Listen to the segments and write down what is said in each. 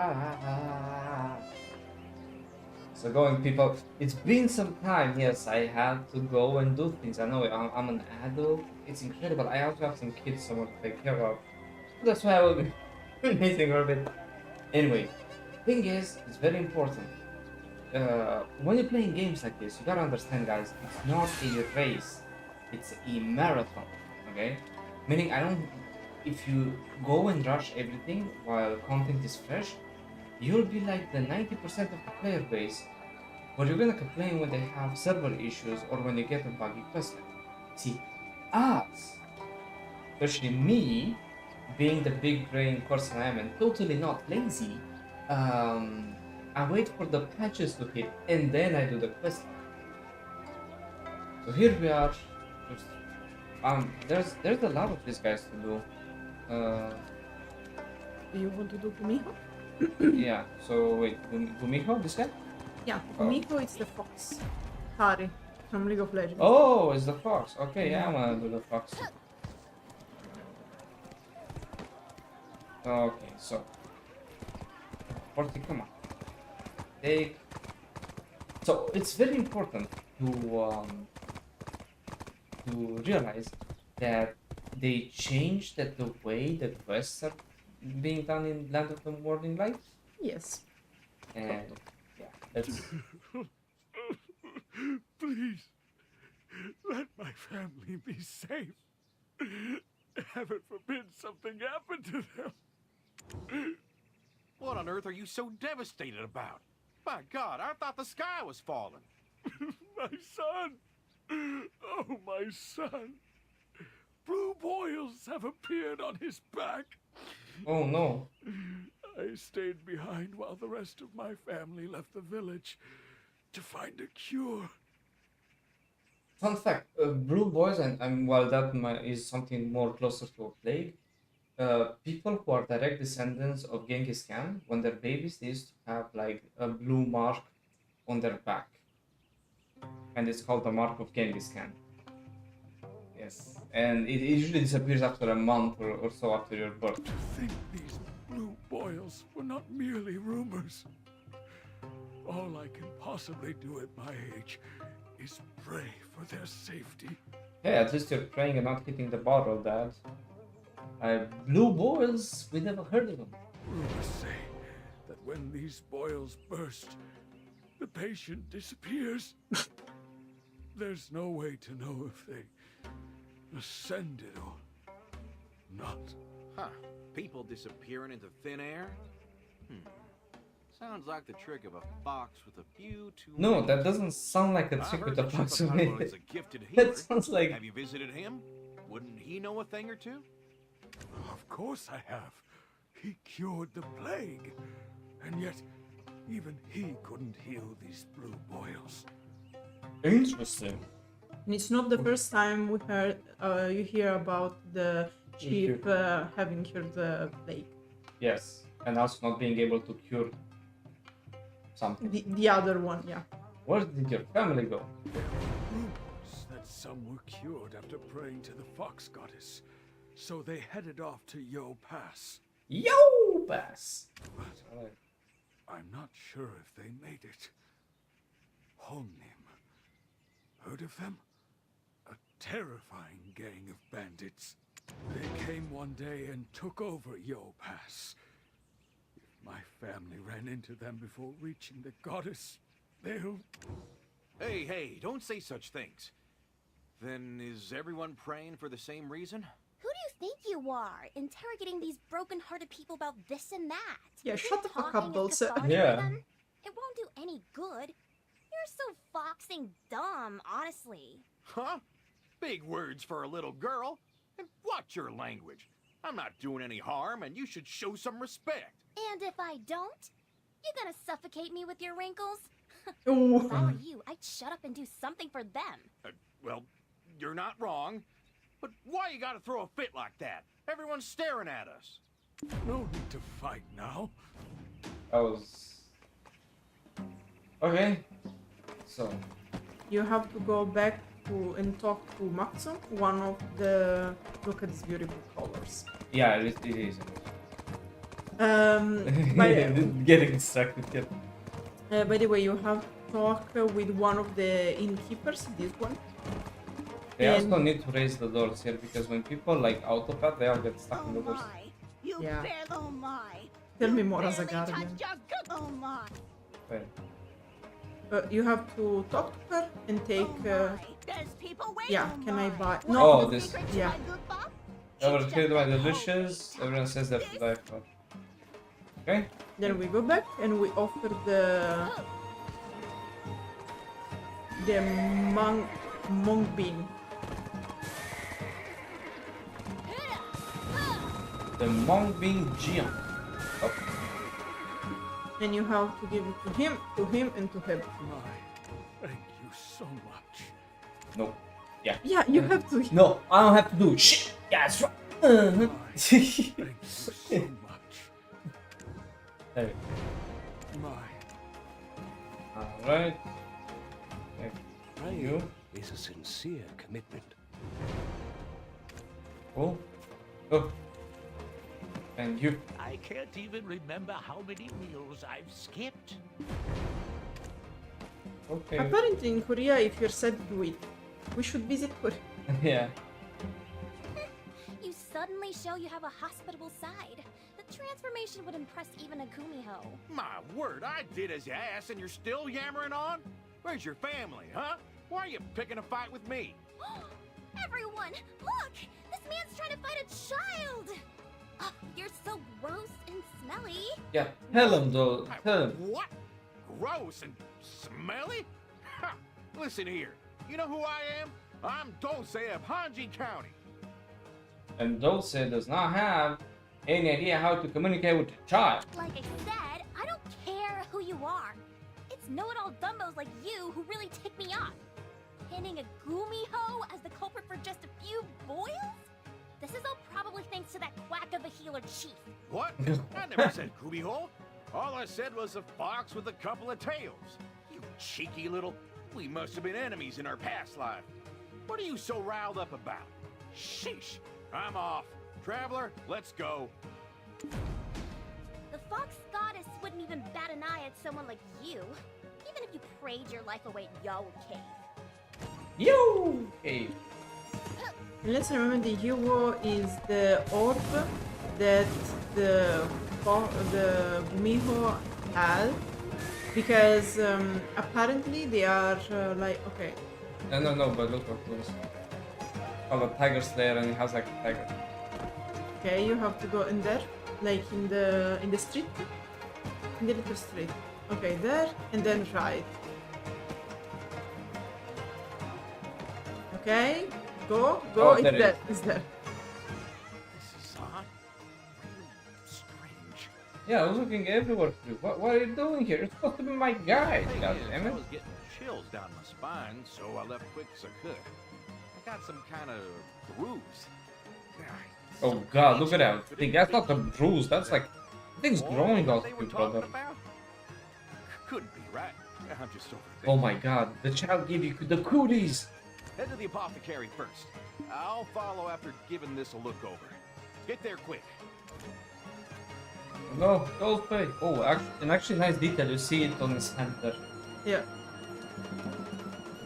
Ah. So going people, it's been some time. Yes, I had to go and do things. I know I'm an adult. It's incredible. I also have some kids somewhere to take care of. That's why I will be missing her a bit. Anyway, thing is, it's very important. When you're playing games like this, you gotta understand, guys. It's not a race. It's a marathon. Okay, meaning I don't. If you go and rush everything while content is fresh, you'll be like the 90% of the player base, but you're gonna complain when they have server issues or when you get a buggy questline. See, us, especially me, being the big brain person I am and totally not lazy, I wait for the patches to hit and then I do the questline. So here we are. Just, there's a lot of these guys to do. Uh, Do you want to do Gumiho? yeah. So wait, Gumiho, this guy? Yeah, Oh. Gumiho is the fox. Hari from League of Legends. Oh, it's the fox. Okay, yeah, I wanna do the fox. Okay, so 40, come on. Take. So it's very important to realize that they changed the way the quests are being done in Land of the Morning Light. Yes. And yeah, that's Please, let my family be safe. Heaven forbid something happened to them. What on earth are you so devastated about? My God, I thought the sky was falling. My son! Oh, my son! Blue boils have appeared on his back. oh no. I stayed behind while the rest of my family left the village to find a cure. Fun fact: blue boys, and while that is something more closer to a plague, people who are direct descendants of Genghis Khan, when they're babies, they used to have like a blue mark on their back, and it's called the mark of Genghis Khan. Yes, and it usually disappears after a month or so after your birth. To think these blue boils were not merely rumors. All I can possibly do at my age is pray for their safety. Hey, at least you're praying and not hitting the bottle, Dad. Blue boils, we never heard of them. Rumors say that when these boils burst, the patient disappears. There's no way to know if they ascended or not. Huh. People disappearing into thin air? Sounds like the trick of a fox with a few too No, many. that doesn't sound like a I trick heard with a that fox. Chupacabra is a gifted healer. That sounds like. Have you visited him? Wouldn't he know a thing or two? Of course I have. He cured the plague. And yet, even he couldn't heal these blue boils. Interesting. And it's not the first time we heard you hear about the chief having cured the plague. Yes, and also not being able to cure something. The other one, yeah. Where did your family go? Rumors that some were cured after praying to the fox goddess. So they headed off to Yeowoo Pass. Yeowoo Pass. But I'm not sure if they made it. Holnim. Heard of them? A terrifying gang of bandits. They came one day and took over Yeowoo Pass. If my family ran into them before reaching the goddess, they'll... Hey, don't say such things. Then is everyone praying for the same reason? Who do you think you are, interrogating these broken-hearted people about this and that? Yeah, shut the fuck up, Talking is Dulce. cathartic Yeah. for them? It won't do any good. You're so foxing dumb, honestly. Huh? Big words for a little girl. And watch your language. I'm not doing any harm, and you should show some respect. And if I don't, you gonna suffocate me with your wrinkles? Oh. If I were you, I'd shut up and do something for them. Well, you're not wrong. But why you gotta throw a fit like that? Everyone's staring at us. No need to fight now. That was. Okay. So. You have to go back to and talk to Maxo, one of the... Look at these beautiful colors. Yeah, it is. By, Getting distracted here. by the way, you have to talk with one of the innkeepers, this one. They also And- need to raise the doors here because when people like autopath, they all get stuck in the doors. You Yeah. barely, oh my. Tell me You more as a barely guardian. touched your oh my. Wait. You have to talk to her and take. Oh my. There's people waiting. Yeah, oh can I my. buy? What No. Oh, is the this- secret to yeah. my good box? Ever It's killed just by a delicious? whole Everyone says that to This- die for. Okay. Then we go back and we offer the monk bean. The monk being Jian. Oh, And you have to give it to him, and to him. My, thank you so much. no. Yeah. Yeah, you have to. No, I don't have to do shit. Yeah, that's right. My, thank you so much. There. My, Alright. Thank you. Praying is a sincere commitment. Cool. Oh. And you. I can't even remember how many meals I've skipped. Okay. Apparently in Korea, if you're sad, do it. We should visit Korea. Yeah. You suddenly show you have a hospitable side. The transformation would impress even a Gumiho. My word, I did as you asked and you're still yammering on? Where's your family, huh? Why are you picking a fight with me? Everyone, look! This man's trying to fight a child! Oh, you're so gross and smelly. Yeah. Tell him though. Tell him. What? Gross and smelly? Ha! Listen here, you know who I am? I'm Donghae of Hanji County. And Dulce does not have any idea how to communicate with a child. Like I said, I don't care who you are. It's know-it-all dumbos like you who really tick me off. Pinning a Gumiho as the culprit for just a few boils? This is all probably thanks to that quack of a healer chief. What? I never said Gumiho. All I said was a fox with a couple of tails. You cheeky little... We must have been enemies in our past life. What are you so riled up about? Sheesh. I'm off. Traveler, let's go. The fox goddess wouldn't even bat an eye at someone like you, even if you prayed your life away at Yeowoo Cave. You. Hey. And let's remember the Yeowoo is the orb that the Gumiho has, because apparently they are like, okay, No, but look what close. Oh, the tiger slayer and he has like a tiger. okay, you have to go in there, like in the street, in the little street. Okay, there and then right. Okay, go, Oh, it's there it there, it's there. This is odd. Really strange. Yeah, I was looking everywhere for you. What are you doing here? You're supposed to be my guide. Thing God is, damn I it. was getting chills down my spine, so I left quick as I could. I got some kind of bruise. Oh god, look at that thing. That's not a bruise. That's like thing's growing What off they you, were brother. talking about? Couldn't be right. I'm just overthinking. Oh my god, the child gave you the cooties. Head to the apothecary first. I'll follow after giving this a look over. Get there quick. No, don't pay. Oh, actually nice detail. You see it on his hand there. Yeah,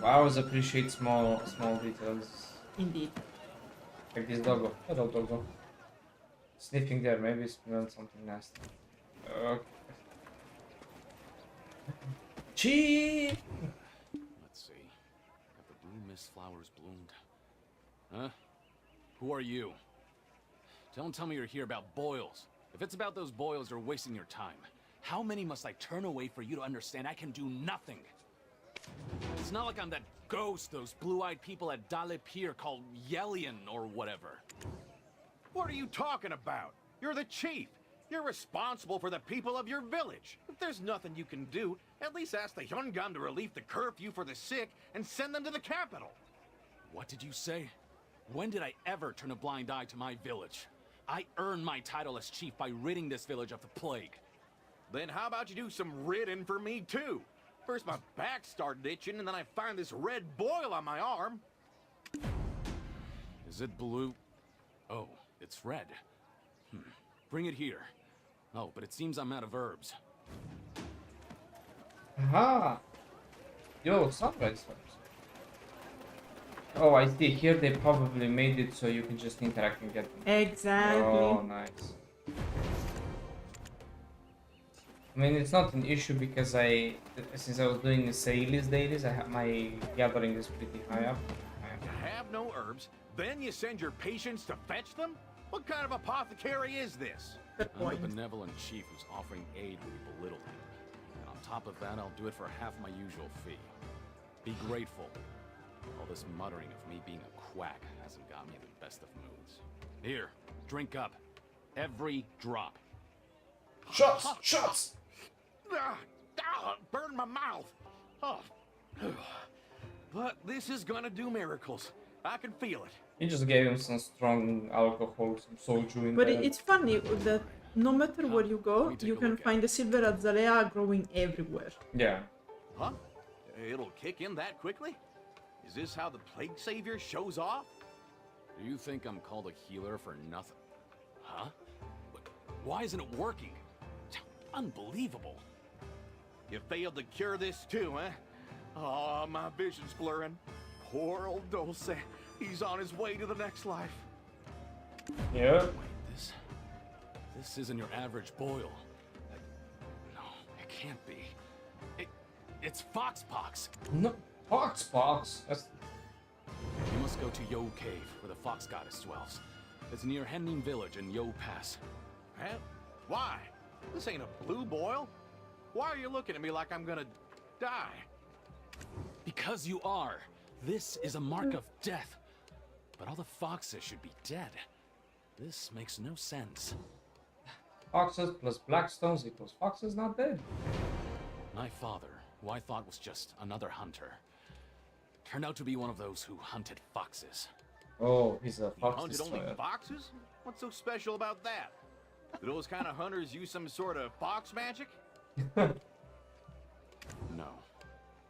I always appreciate small details. indeed. Like this doggo. Hello, doggo. Sniffing there, maybe it smells something nasty. Okay. Cheese! Let's see. Have the blue mist flowers bloomed? Huh? Who are you? Don't tell me you're here about boils. If it's about those boils, you're wasting your time. How many must I turn away for you to understand I can do nothing? It's not like I'm that ghost those blue-eyed people at Dale Pier called Yelian or whatever. What are you talking about? You're the chief. You're responsible for the people of your village. If there's nothing you can do, at least ask the Hyungan to relieve the curfew for the sick and send them to the capital. What did you say? When did I ever turn a blind eye to my village? I earned my title as chief by ridding this village of the plague. Then how about you do some ridding for me too? First my back started itching and then I find this red boil on my arm. Is it blue? Oh, it's red. Bring it here. Oh, but it seems I'm out of herbs. Aha! Yo, sunrise herbs. Oh, I see. Here they probably made it so you can just interact and get them. Exactly. Oh, nice. I mean, it's not an issue because since I was doing the sales dailies, my gathering is pretty high up. You have no herbs, then you send your patients to fetch them? What kind of apothecary is this? Good I'm a point. benevolent chief who's offering aid when you belittle him. And on top of that, I'll do it for half my usual fee. Be grateful. All this muttering of me being a quack hasn't got me in the best of moods. Here, drink up. Every drop. Shots! Shots! Burn my mouth. Oh. But this is gonna do miracles. I can feel it. He just gave him some strong alcohol, some soju in But there. it's funny that no matter where you go, Let me take you a can look at find the silver azalea growing everywhere. Yeah. Huh? It'll kick in that quickly? Is this how the plague savior shows off? Do you think I'm called a healer for nothing? Huh? Why isn't it working? Unbelievable. You failed to cure this too, huh? Oh, my vision's blurring. Poor old Dulce. He's on his way to the next life. Yeah. Wait, this isn't your average boil. No, it can't be. It's Foxpox. No. Fox. That's... You must go to Yeowoo Cave, where the Fox Goddess dwells. It's near Henning Village in Yeowoo Pass. Huh? Why? This ain't a blue boil. Why are you looking at me like I'm gonna die? Because you are. This is a mark of death. But all the foxes should be dead. This makes no sense. Foxes plus blackstones equals foxes not dead. My father, who I thought was just another hunter, turned out to be one of those who hunted foxes. Oh, he's a You fox hunted only destroyer. foxes? What's so special about that? Do those kind of hunters use some sort of fox magic? No.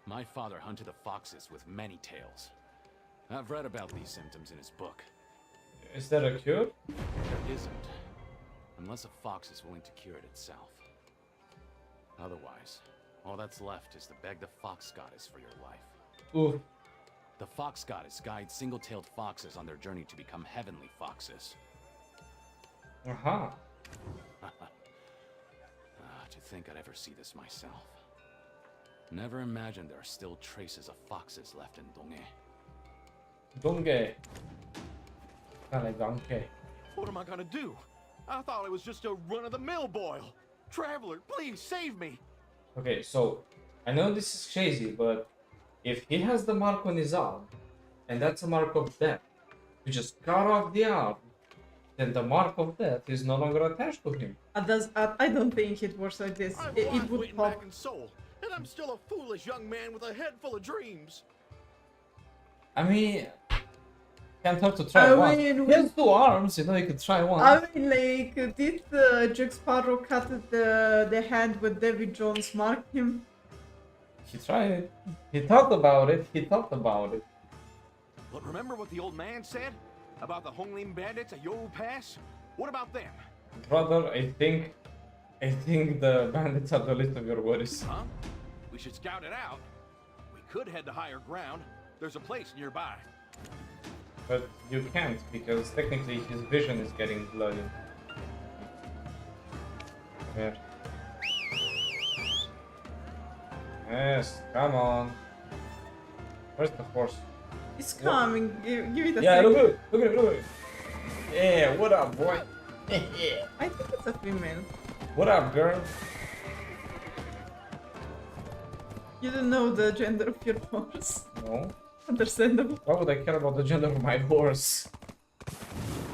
My father hunted the foxes with many tails. I've read about these symptoms in his book. Is there a cure? There isn't. Unless a fox is willing to cure it itself. Otherwise, all that's left is to beg the Fox Goddess for your life. Ooh. The Fox Goddess guides single-tailed foxes on their journey to become heavenly foxes. Aha. To think I'd ever see this myself. Never imagined there are still traces of foxes left in Donghae. Donghae. Kinda Donghae. What am I gonna do? I thought it was just a run-of-the-mill boil. Traveler, please save me. Okay, so I know this is crazy, but if he has the mark on his arm, and that's a mark of death, you just cut off the arm, then the mark of death is no longer attached to him. I don't think it works like this. I'm It lost would waiting pop. back in Seoul, and I'm still a foolish young man with a head full of dreams. I mean, can't hurt to try I once. mean, He has two arms, you know, you could try once. I mean, like, did Jack Sparrow cut the hand when David Jones marked him? He tried. He thought about it. But remember what the old man said about the Honglim bandits at Yeowoo Pass? What about them? Brother, I think the bandits are the least of your worries. Huh? We should scout it out. We could head to higher ground. There's a place nearby. But you can't, because technically his vision is getting blurry. Here. Yes, come on. Where's the horse? It's coming. Give it a Yeah, second. look at it. Yeah, what up, boy? Yeah. I think it's a female. What up, girl? You don't know the gender of your horse. No. Understandable. Why would I care about the gender of my horse?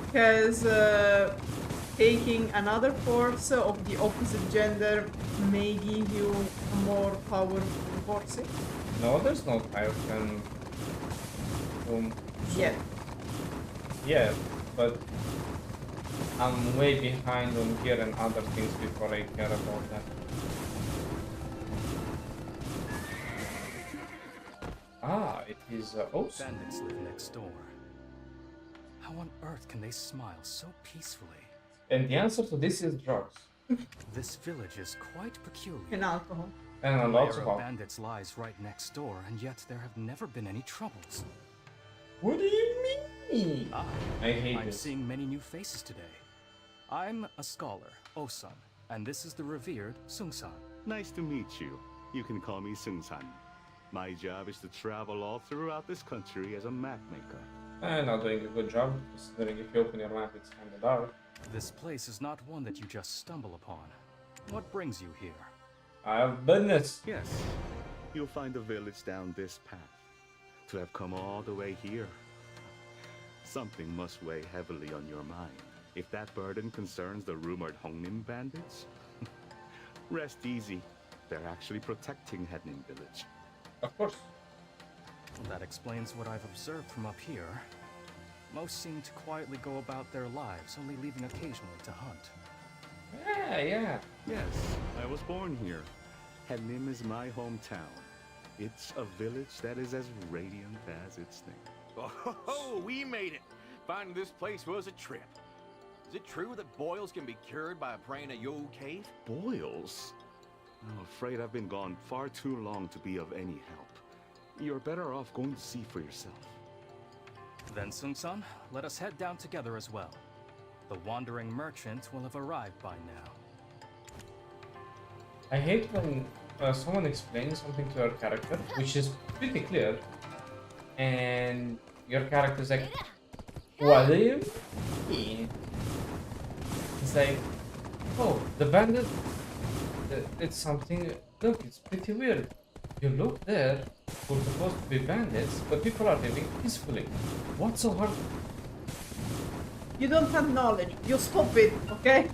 Because taking another horse of the opposite gender may give you a more powerful horse. No, there's no type and Yeah. yeah, but I'm way behind on gear and other things before I care about that. Ah, it is Osu. Bandits live next door. How on earth can they smile so peacefully? And the answer to this is drugs. This village is quite peculiar. And alcohol. And a The lot lair of of bandits lies right next door, and yet there have never been any troubles. What do you mean? I hate I'm this. seeing many new faces today. I'm a scholar, Osun, and this is the revered Sung-san. Nice to meet you. You can call me Sung-san. My job is to travel all throughout this country as a map maker. I'm not doing a good job, considering if you open your map, it's kind of dark. This place is not one that you just stumble upon. What brings you here? I have business. Yes, you'll find the village down this path. To have come all the way here, something must weigh heavily on your mind. If that burden concerns the rumored Hongnim bandits, rest easy. They're actually protecting Hednim village. Of course. That explains what I've observed from up here. Most seem to quietly go about their lives, only leaving occasionally to hunt. Yeah. Yes, I was born here. Hednim is my hometown. It's a village that is as radiant as its name. Oh, we made it. Finding this place was a trip. Is it true that boils can be cured by praying at Yeowoo Cave? Boils? I'm afraid I've been gone far too long to be of any help. You're better off going to see for yourself. Then, Sung-san, let us head down together as well. The wandering merchant will have arrived by now. I hate when someone explains something to your character, which is pretty clear, and your character's like, what do you mean? It's like, oh, the bandit, it's something, look, it's pretty weird. You look there, we're supposed to be bandits, but people are living peacefully. What's so hard? You don't have knowledge. You stupid, okay?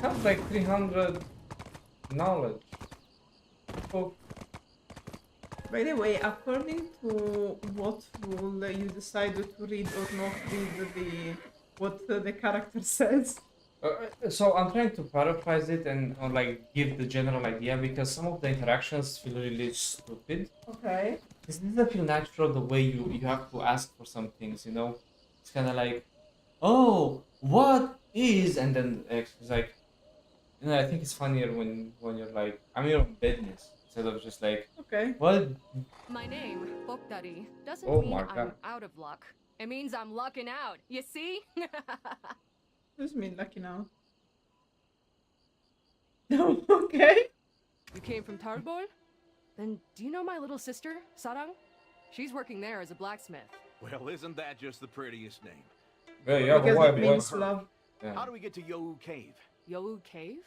I have like 300 knowledge. Oh, By the way, according to what rule you decided to read or not read what the character says. so I'm trying to paraphrase it and like give the general idea because some of the interactions feel really stupid. Okay. It doesn't feel natural the way you have to ask for some things, you know? It's kind of like, oh, what is, and then it's like, you know, I think it's funnier when you're like, I'm your business instead of just like, Okay. what? My name, Boktari, doesn't Oh mean my I'm God. out of luck. It means I'm lucking out. You see? What does mean lucky now? Okay. You came from Tarbol? Then do you know my little sister, Sarang? She's working there as a blacksmith. Well, isn't that just the prettiest name? Yeah, you have a Because wife, it means love. Yeah. How do we get to Yeowoo Cave? Yeowoo Cave?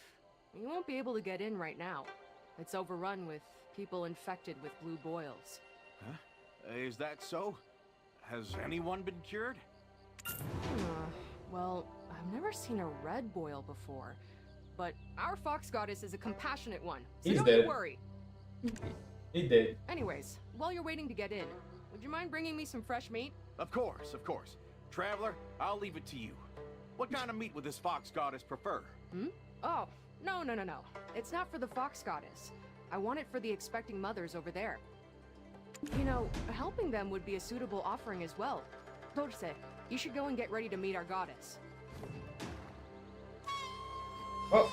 You won't be able to get in right now. It's overrun with people infected with blue boils. Is that so? Has anyone been cured? Well, I've never seen a red boil before. But our fox goddess is a compassionate one, so He's don't dead. you worry. He did. Anyways, while you're waiting to get in, would you mind bringing me some fresh meat? Of course, of course. Traveler, I'll leave it to you. What kind of meat would this fox goddess prefer? Oh, no. It's not for the fox goddess. I want it for the expecting mothers over there. You know, helping them would be a suitable offering as well. Torse, you should go and get ready to meet our goddess. Well,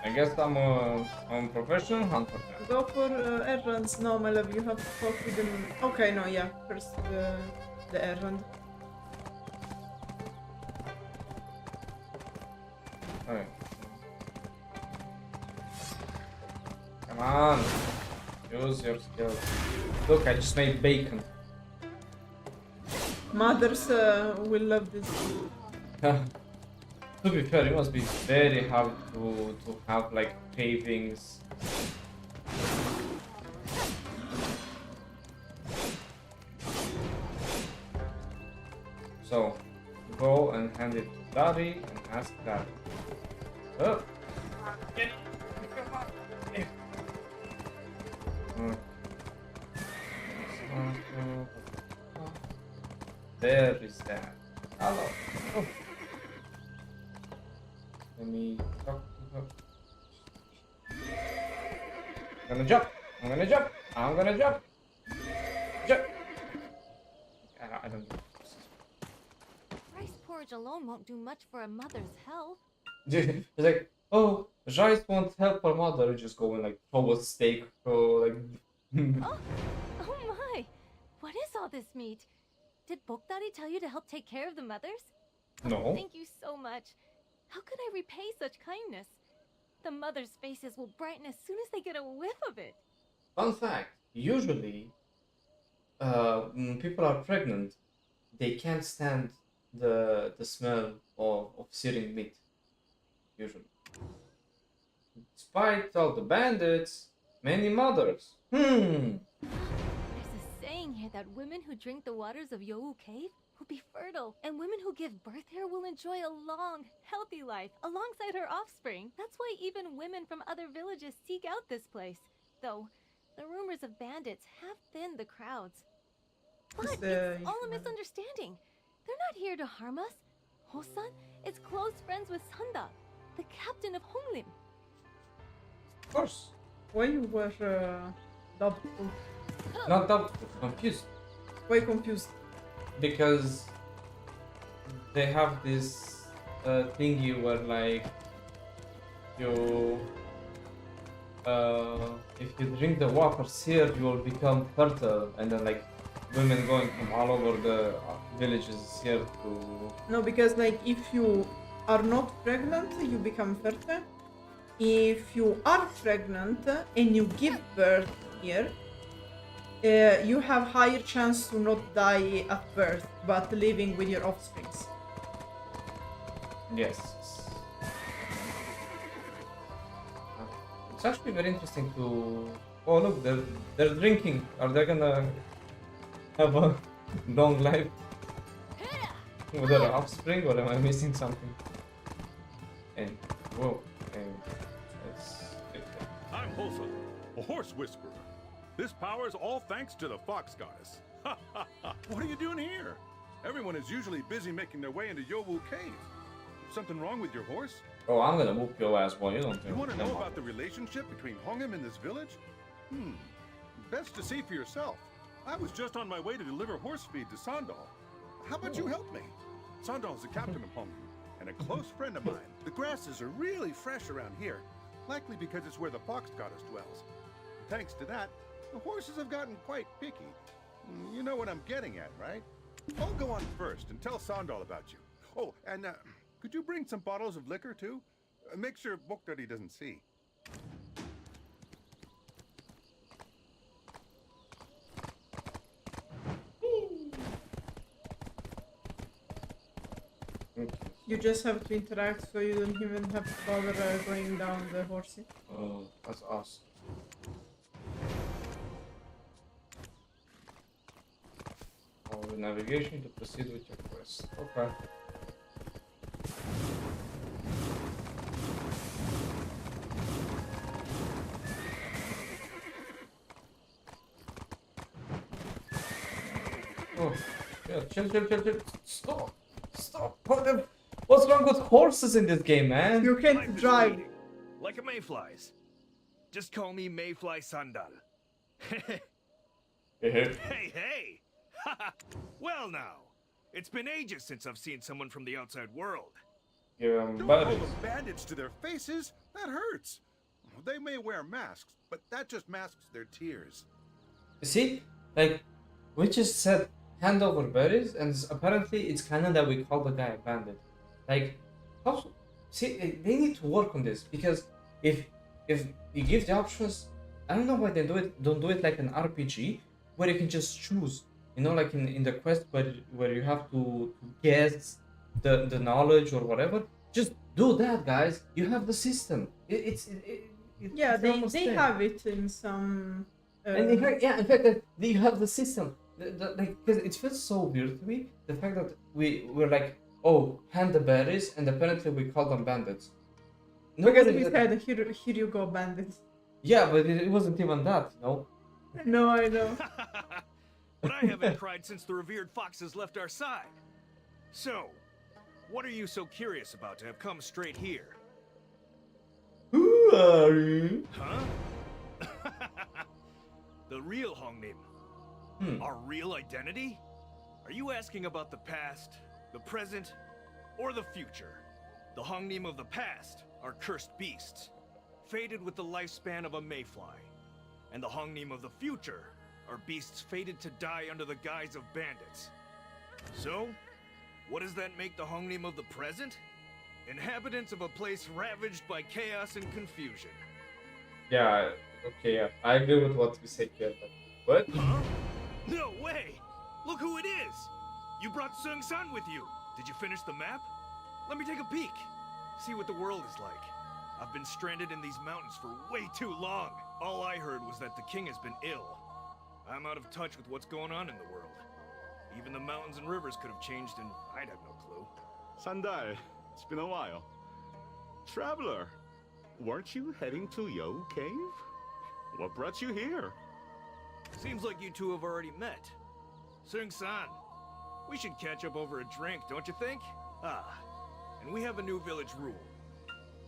I guess I'm a professional hunter now. Go for errands. No, my love, you have to talk with them. Okay, no, yeah. First the errand. Alright. Come on. Use your skills. Look, I just made bacon. Mothers will love this. To be fair, it must be very hard to have like cravings. So, go and hand it to Daddy and ask Daddy. Oh! Get it! Come on! Yeah. There is that. Hello. Oh. Let me talk to her. I'm gonna jump. I'm gonna jump. I'm gonna jump. Jump. I don't know. Rice porridge alone won't do much for a mother's health. It's like, oh, Jais won't help her mother. You just go and like throw a steak or like. Oh my! What is all this meat? Did Bokdari tell you to help take care of the mothers? No. Thank you so much. How could I repay such kindness? The mothers' faces will brighten as soon as they get a whiff of it. Fun fact: usually, when people are pregnant, they can't stand the smell of searing meat. Usually, despite all the bandits, many mothers. There's a saying here that women who drink the waters of Yeowoo Cave will be fertile, and women who give birth here will enjoy a long, healthy life alongside her offspring. That's why even women from other villages seek out this place. Though, the rumors of bandits have thinned the crowds. But it's all a misunderstanding. They're not here to harm us. Hosan is close friends with Sanda, the captain of Honglim. Of course, Why you were doubtful? not doubtful, confused. Why confused? Because they have this thingy where like you if you drink the water here you will become fertile, and then like women going from all over the villages here to No, because like if you are not pregnant, you become fertile. If you are pregnant and you give birth here, you have higher chance to not die at birth, but living with your offsprings. yes. It's actually very interesting to. Oh look, they're drinking. Are they gonna have a long life with their offspring, or am I missing something? And whoa, and I'm Hosa, a horse whisperer. This power is all thanks to the fox goddess. What are you doing here? Everyone is usually busy making their way into Yeowoo Cave. Something wrong with your horse? oh, I'm gonna whoop your ass, boy. You don't. You want to know about the relationship between Hongim and this village? Best to see for yourself. I was just on my way to deliver horse feed to Sandal. How about you help me? Sandal is the captain of Hongim and a close friend of mine. The grasses are really fresh around here, likely because it's where the fox goddess dwells. Thanks to that, the horses have gotten quite picky. You know what I'm getting at, right? I'll go on first and tell Sandal about you. Oh, and could you bring some bottles of liquor too? Make sure Bokdari doesn't see. You just have to interact, so you don't even have to bother going down the horsey. Oh, that's awesome. Follow the navigation to proceed with your quest. Okay. Oh, yeah, chill. Stop. What's wrong with horses in this game, man? You can't Life is drive. fleeting, like a mayfly's. Just call me Mayfly Sandal. Hey! Well now, it's been ages since I've seen someone from the outside world. You're Don't call buddies. them bandits to their faces. That hurts. They may wear masks, but that just masks their tears. You see, like, we just said hand over berries, and apparently it's canon that we call the guy a bandit. Like, how? See, they need to work on this, because if you give the options, I don't know why they don't do it like an RPG where you can just choose. You know, like in the quest where you have to guess the knowledge or whatever. Just do that, guys. You have the system. Yeah, it's they almost they there. have it in some. And in fact, you have the system. Like, because it feels so weird to me, the fact that we're like, oh, hand the berries, and apparently we call them bandits. Because Nobody we did- said, here you go, bandits. Yeah, but it wasn't even that, you know? No, I know. But I haven't cried since the revered foxes left our side. So, what are you so curious about to have come straight here? Who are you? Huh? The real Hongnim. Our real identity? Are you asking about the past, the present, or the future? The Hongnim of the past are cursed beasts, fated with the lifespan of a mayfly. And the Hongnim of the future are beasts fated to die under the guise of bandits. So, what does that make the Hongnim of the present? Inhabitants of a place ravaged by chaos and confusion. Yeah, okay, yeah. I agree with what we said here, but what? Huh? No way! Look who it is! You brought Sung-san with you! Did you finish the map? Let me take a peek. See what the world is like. I've been stranded in these mountains for way too long. All I heard was that the king has been ill. I'm out of touch with what's going on in the world. Even the mountains and rivers could have changed and I'd have no clue. Sandal, it's been a while. Traveler, weren't you heading to Yeowoo Cave? What brought you here? Seems like you two have already met. Sung-san, we should catch up over a drink, don't you think? Ah, and we have a new village rule.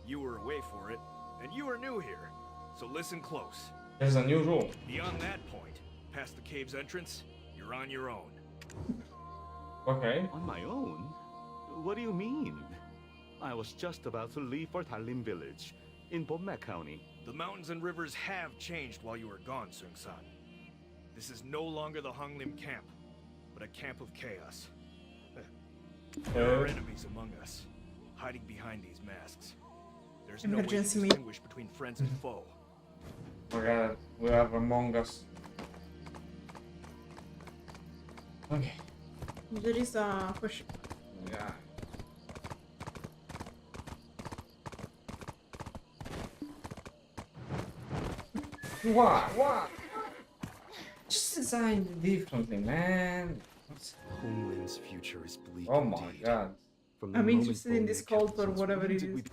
You were away for it, and you are new here, so listen close. There's a new rule. Beyond that point, past the cave's entrance, you're on your own. Okay. On my own? What do you mean? I was just about to leave for Talim village in Bomma County. The mountains and rivers have changed while you were gone, Sung-san. This is no longer the Honglim camp, but a camp of chaos. There are enemies among us, hiding behind these masks. There's no way to Emergency distinguish between friends and foe. Oh my god, we have Among Us. Okay. There is a question. Yeah. What? Just design differently, man. Honglim's future is bleak. Oh my indeed. god. From the I'm moment interested in Bonet this kept cult or us, whatever when it did is. we-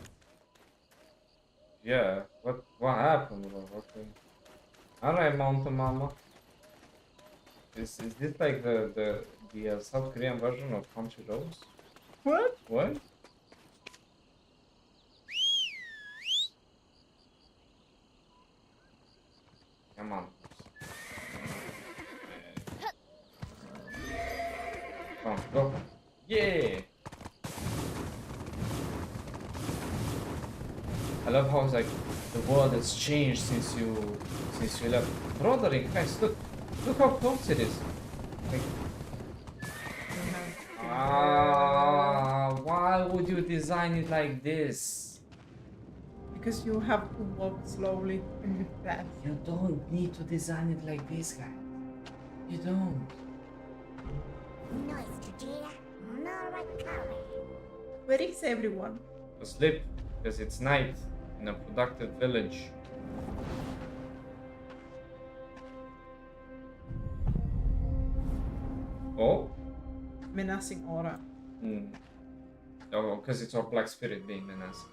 Yeah. What happened? Okay. Alright, Mountain Mama. Is this like the South Korean version of Country Roads? What? What? Come on. Come on, go. Yeah! I love how it's like the world has changed since you left. Brother in Christ, look how close it is. Like, why would you design it like this? Because you have to walk slowly and with that. You don't need to design it like this, guy. You don't. Where is everyone? Asleep, because it's night in a productive village. Oh? Menacing aura. Oh, because it's our black spirit being menacing.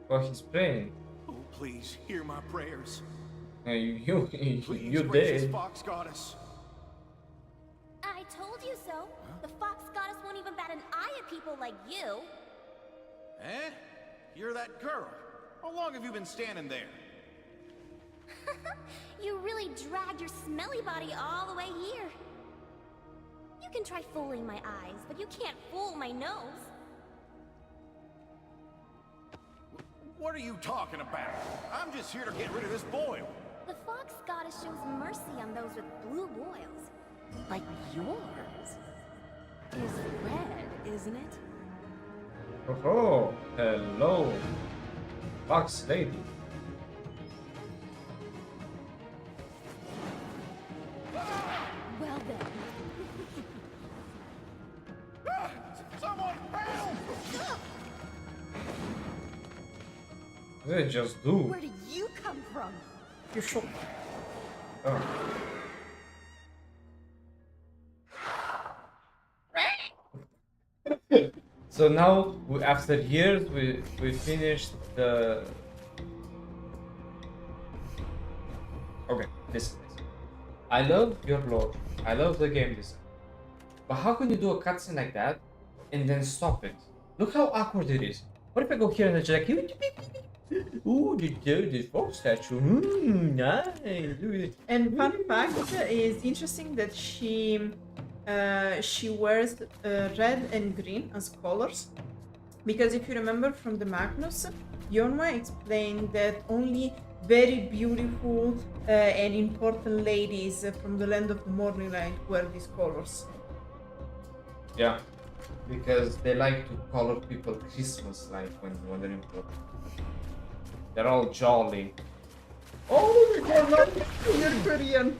Oh, he's praying. Oh, please, hear my prayers. You Please, gracious did. fox goddess. I told you so. The fox goddess won't even bat an eye at people like you. Eh? You're that girl. How long have you been standing there? You really dragged your smelly body all the way here. You can try fooling my eyes, but you can't fool my nose. What are you talking about? I'm just here to get rid of this boil. The fox goddess shows mercy on those with blue boils. Like yours is red, isn't it? Oh, hello, Fox Lady. Well then. Someone help! What did I just do? Where did you come from? You should. Oh. So now, after years, we finished the. Okay, listen. I love your lore. I love the game design. But how can you do a cutscene like that and then stop it? Look how awkward it is. What if I go here and it's like, ooh, the fox statue. Nice. Look at it. And fun fact is interesting that she she wears red and green as colors. Because if you remember from the Magnus, Yonhwa explained that only very beautiful and important ladies from the land of the morning light wear these colors. Yeah, because they like to color people Christmas like when they're important. They're all jolly. Oh, You're Korean.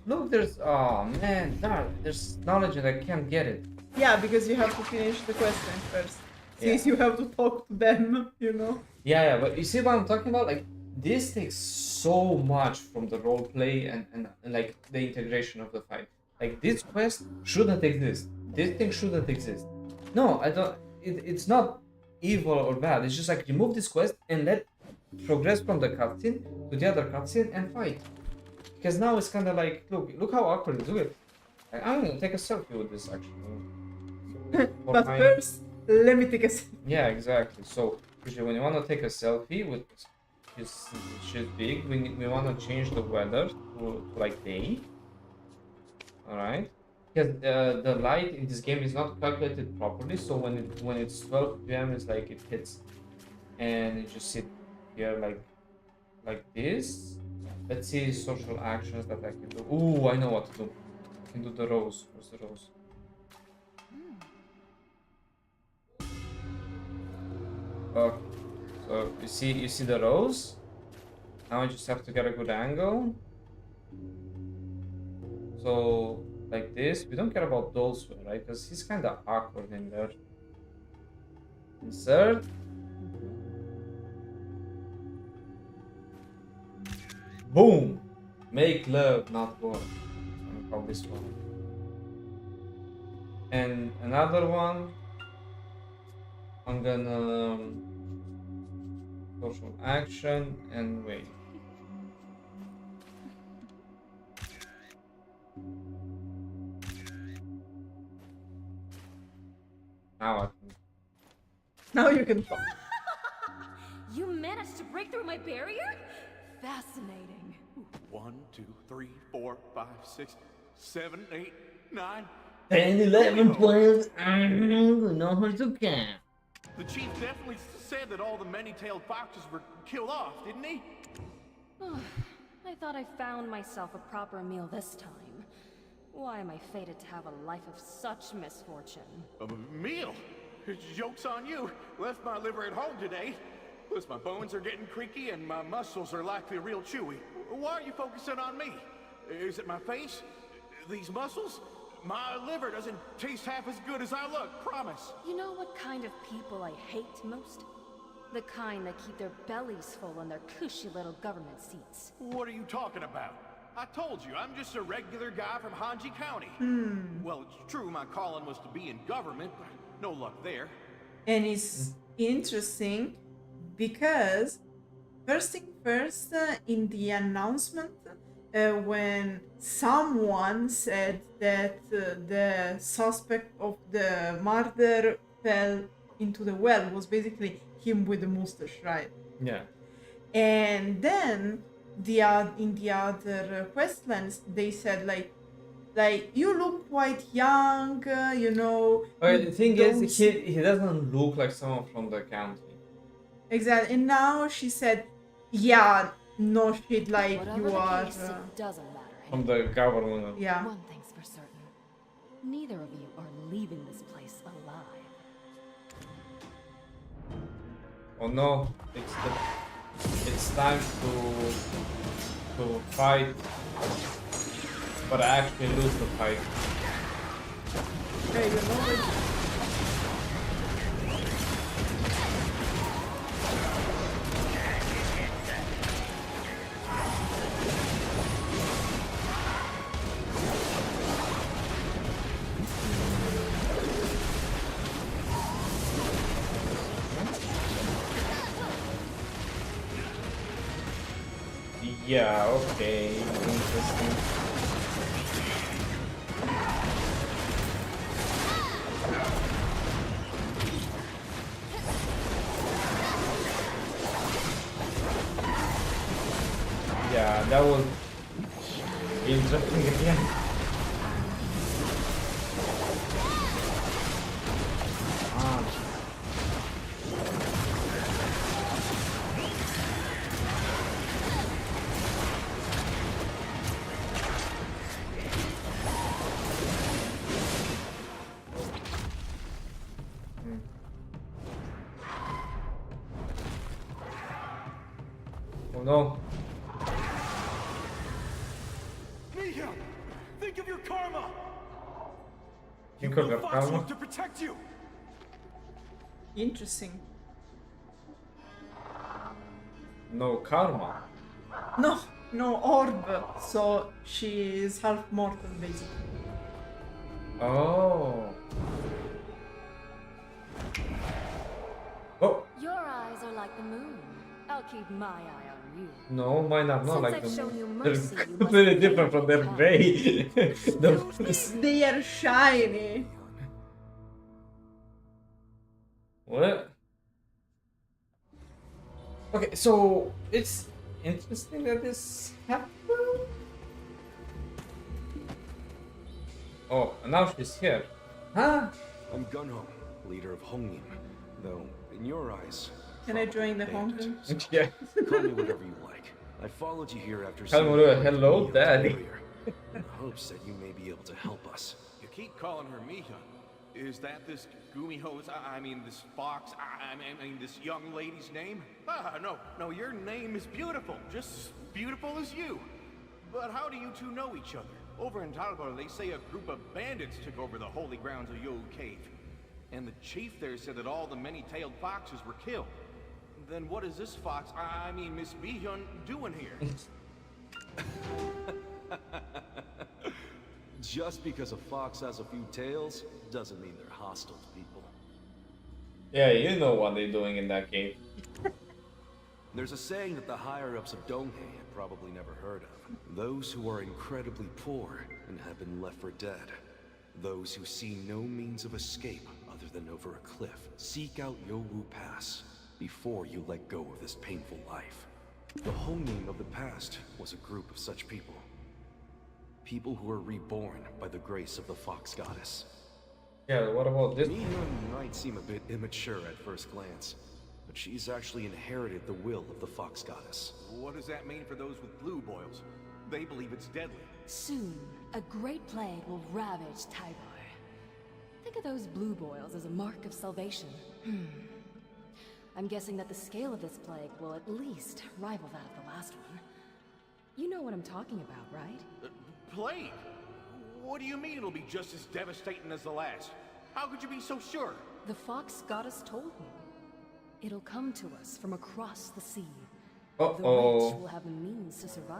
look, there's oh man, there's knowledge and I can't get it. Yeah, because you have to finish the question first. Since you have to talk to them, you know. Yeah, but you see what I'm talking about? Like this takes so much from the roleplay and like the integration of the fight. Like this quest shouldn't exist. This thing shouldn't exist. No, I don't. It's not evil or bad. It's just like remove this quest and let progress from the cutscene to the other cutscene and fight. Because now it's kind of like look how awkward it is. Look at. Like, I'm gonna take a selfie with this actually. But first, let me take a selfie. Yeah, exactly. So usually when you want to take a selfie with this shit big, we want to change the weather to like day. All right. Because the light in this game is not calculated properly, so when it's 12 p.m. it's like it hits, and you just sit here like this. Let's see social actions that I can do. Ooh, I know what to do. I can do the rose. Where's the rose? Okay. So you see the rose. Now I just have to get a good angle. So like this. We don't care about those, right? Because he's kind of awkward in there. Insert. Boom! Make love, not war. I'm gonna call this one. And another one. I'm gonna social action and wait. Now I can. Now you can talk. You managed to break through my barrier? Fascinating. 1, 2, 3, 4, 5, 6, 7, 8, 9. 10, 11, 12. We know how to count. The chief definitely said that all the many-tailed foxes were killed off, didn't he? I thought I found myself a proper meal this time. Why am I fated to have a life of such misfortune? A meal? Joke's on you. Left my liver at home today. Plus my bones are getting creaky and my muscles are likely real chewy. Why are you focusing on me? Is it my face? These muscles? My liver doesn't taste half as good as I look, promise. You know what kind of people I hate most? The kind that keep their bellies full on their cushy little government seats. What are you talking about? I told you, I'm just a regular guy from Hanji County. Well, it's true my calling was to be in government, but no luck there. And it's interesting because first thing first, in the announcement, when someone said that the suspect of the murder fell into the well, was basically him with the mustache, right? Yeah. And then in the other questlands, they said like you look quite young, you know. But the thing is, he doesn't look like someone from the county. Exactly. And now she said, yeah, no shit, like Whatever you the are. case, it doesn't matter. From the government. Yeah. One thing's for certain. Neither of you are leaving this place alive. Oh no, it's time to fight, but I actually lose the fight. Hey, you know it. Yeah, okay, interesting. Yeah, that was interesting again. Oh no. Miho! Think of your karma! Think of your Fox karma? look to protect you! Interesting. No karma. No, no orb. So she is half mortal, basically. Oh. Oh. Your eyes are like the moon. I'll keep my eye on you. No, mine are not Since like I've them. shown you They're mercy, you must completely pay different from their kind. gray. The- They are shiny. What? Okay, so it's interesting that this happened. Oh, and now she's here. Huh? I'm Gumiho, leader of Hongnim. Though, in your eyes... Can I join the bandit. home? Yeah. Call me whatever you like. I followed you here after Tell me seeing what- you hello, Miho Daddy. earlier, in hopes that you may be able to help us. You keep calling her Miho. Is that this Gumiho's, I mean this fox, I mean this young lady's name? Ah, no, your name is beautiful. Just as beautiful as you. But how do you two know each other? Over in Talbot, they say a group of bandits took over the holy grounds of Yeowoo Cave. And the chief there said that all the many-tailed foxes were killed. Then what is this fox, I mean Miss Mihyun, doing here? Just because a fox has a few tails, doesn't mean they're hostile to people. Yeah, you know what they're doing in that cave. There's a saying that the higher-ups of Donghae have probably never heard of. Those who are incredibly poor and have been left for dead. Those who see no means of escape other than over a cliff. Seek out Yeowoo Pass before you let go of this painful life. The Hongnim of the past was a group of such people. People who were reborn by the grace of the Fox Goddess. Yeah, what about this? Mihyun might seem a bit immature at first glance, but she's actually inherited the will of the Fox Goddess. What does that mean for those with blue boils? They believe it's deadly. Soon, a great plague will ravage Taibar. Think of those blue boils as a mark of salvation. I'm guessing that the scale of this plague will at least rival that of the last one. You know what I'm talking about, right? Plague? What do you mean it'll be just as devastating as the last? How could you be so sure? The Fox Goddess told me. It'll come to us from across the sea. Uh-oh. The rich will have the means to survive,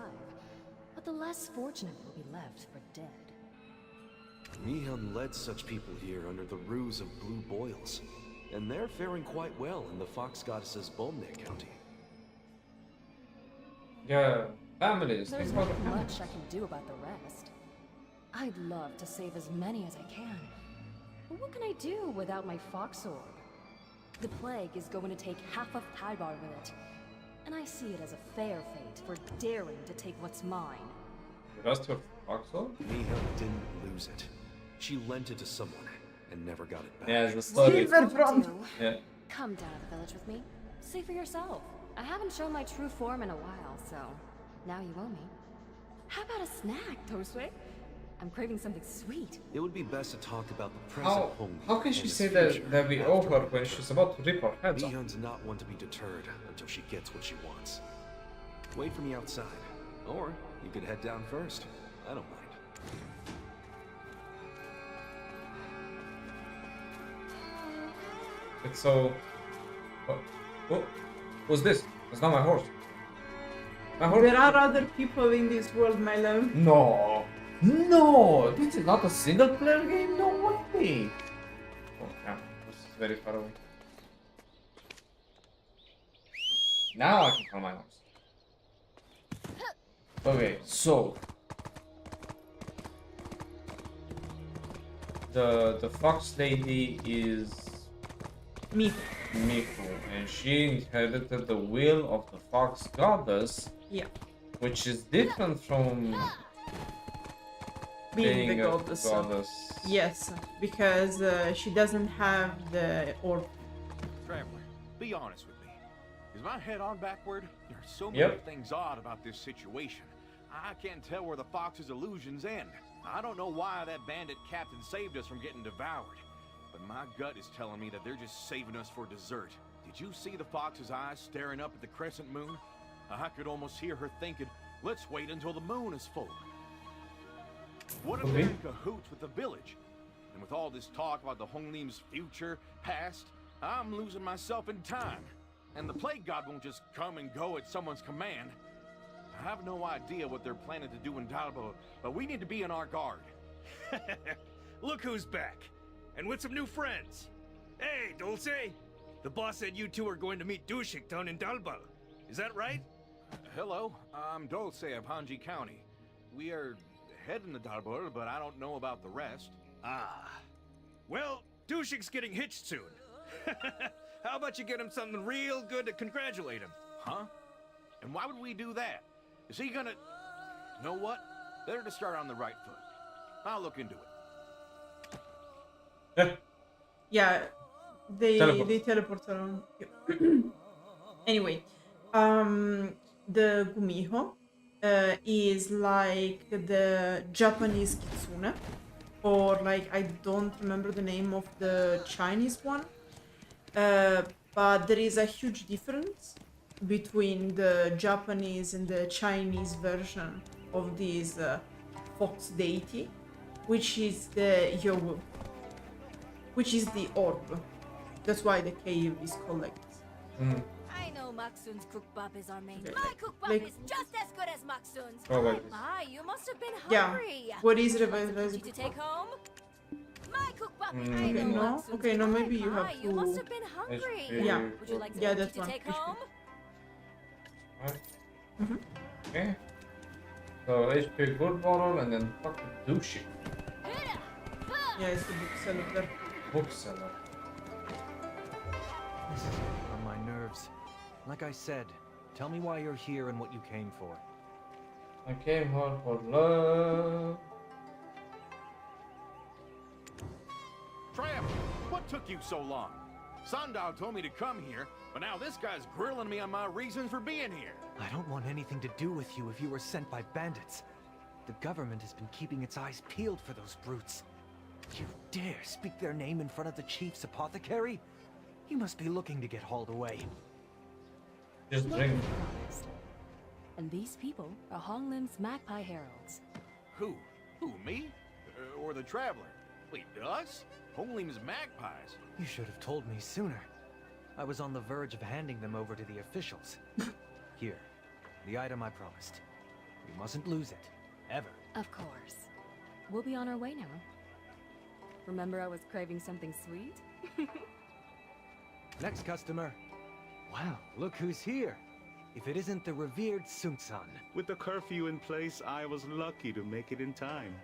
but the less fortunate will be left for dead. Mihyun led such people here under the ruse of blue boils, and they're faring quite well in the Fox Goddess's Bomne County. Yeah, families. There's Think about not the families. much I can do about the rest. I'd love to save as many as I can, but what can I do without my fox orb? The plague is going to take half of Taibar with it, and I see it as a fair fate for daring to take what's mine. The rest of Foxhole? Mihyun didn't lose it. She lent it to someone and never got it back. Yeah, it's the story. Silverfront. Yeah. Come down to the village with me. See for yourself. I haven't shown my true form in a while, so now you owe me. How about a snack, Tosue? I'm craving something sweet. It would be best to talk about the present home. How can she and its say future that we after owe her the when she's about to rip her heads off? Mihyun's not one to be deterred until she gets what she wants. Wait for me outside, or you could head down first. I don't mind. It's so... Oh, who's this? It's not my horse. My horse? There are other people in this world, my love. No! No! This is not a single player game? No way! Oh, yeah. This is very far away. Now I can find my horse. Okay, so... The fox lady is... Me. Miho, and she inherited the will of the Fox Goddess, Yeah. which is different from Being the a goddess. goddess. Yes, because she doesn't have the orb. Traveler, be honest with me. Is my head on backward? There are so many Yep. things odd about this situation. I can't tell where the fox's illusions end. I don't know why that bandit captain saved us from getting devoured. But my gut is telling me that they're just saving us for dessert. Did you see the fox's eyes staring up at the crescent moon? I could almost hear her thinking, let's wait until the moon is full. What if Okay. they're in cahoots with the village? And with all this talk about the Honglim's future, past, I'm losing myself in time. And the plague god won't just come and go at someone's command. I have no idea what they're planning to do in Dalbo, but we need to be on our guard. Look who's back. And with some new friends. Hey, Dulce. The boss said you two are going to meet Dushik down in Dalba. Is that right? Hello, I'm Dulce of Hanji County. We are heading to Dalbo, but I don't know about the rest. Ah. Well, Dushik's getting hitched soon. How about you get him something real good to congratulate him? Huh? And why would we do that? Is he gonna... You know what? Better to start on the right foot. I'll look into it. Yeah, they teleport around. Anyway, the Gumiho is like the Japanese kitsune, or like I don't remember the name of the Chinese one, but there is a huge difference between the Japanese and the Chinese version of this fox deity, which is the Yeowoo, which is the orb. That's why the cave is called like this. I know Maksun's cookbap is our main. Okay, My cookbap like- is just as good as Maksun's. Oh, like this. My, you must have been Yeah. hungry. What is Would the you like some recipe? kimchi to take home? My cookbap. Mm. I Okay, know no? Maksun's Okay, no, maybe you My, have you must to- have been hungry. Yeah. Would you like some Yeah, kimchi that's to one. take HP. home? Mhm. Okay. So HP good bottle and then fucking douche Yeah, it's the bookseller there. bookseller. This is getting on my nerves. Like I said, tell me why you're here and what you came for. I came here for love. Tramp, what took you so long? Sundog told me to come here, but now this guy's grilling me on my reasons for being here. I don't want anything to do with you if you were sent by bandits. The government has been keeping its eyes peeled for those brutes. You dare speak their name in front of the chief's apothecary? You must be looking to get hauled away. Just Look drink. who promised. And these people are Honglim's Magpie Heralds. Who? Who, me? Or the Traveler? Wait, us? Honglim's magpies. You should have told me sooner. I was on the verge of handing them over to the officials. Here, the item I promised. We mustn't lose it. Ever. Of course. We'll be on our way now. Remember I was craving something sweet? Next customer. Wow, look who's here. If it isn't the revered Sung-san. With the curfew in place, I was lucky to make it in time.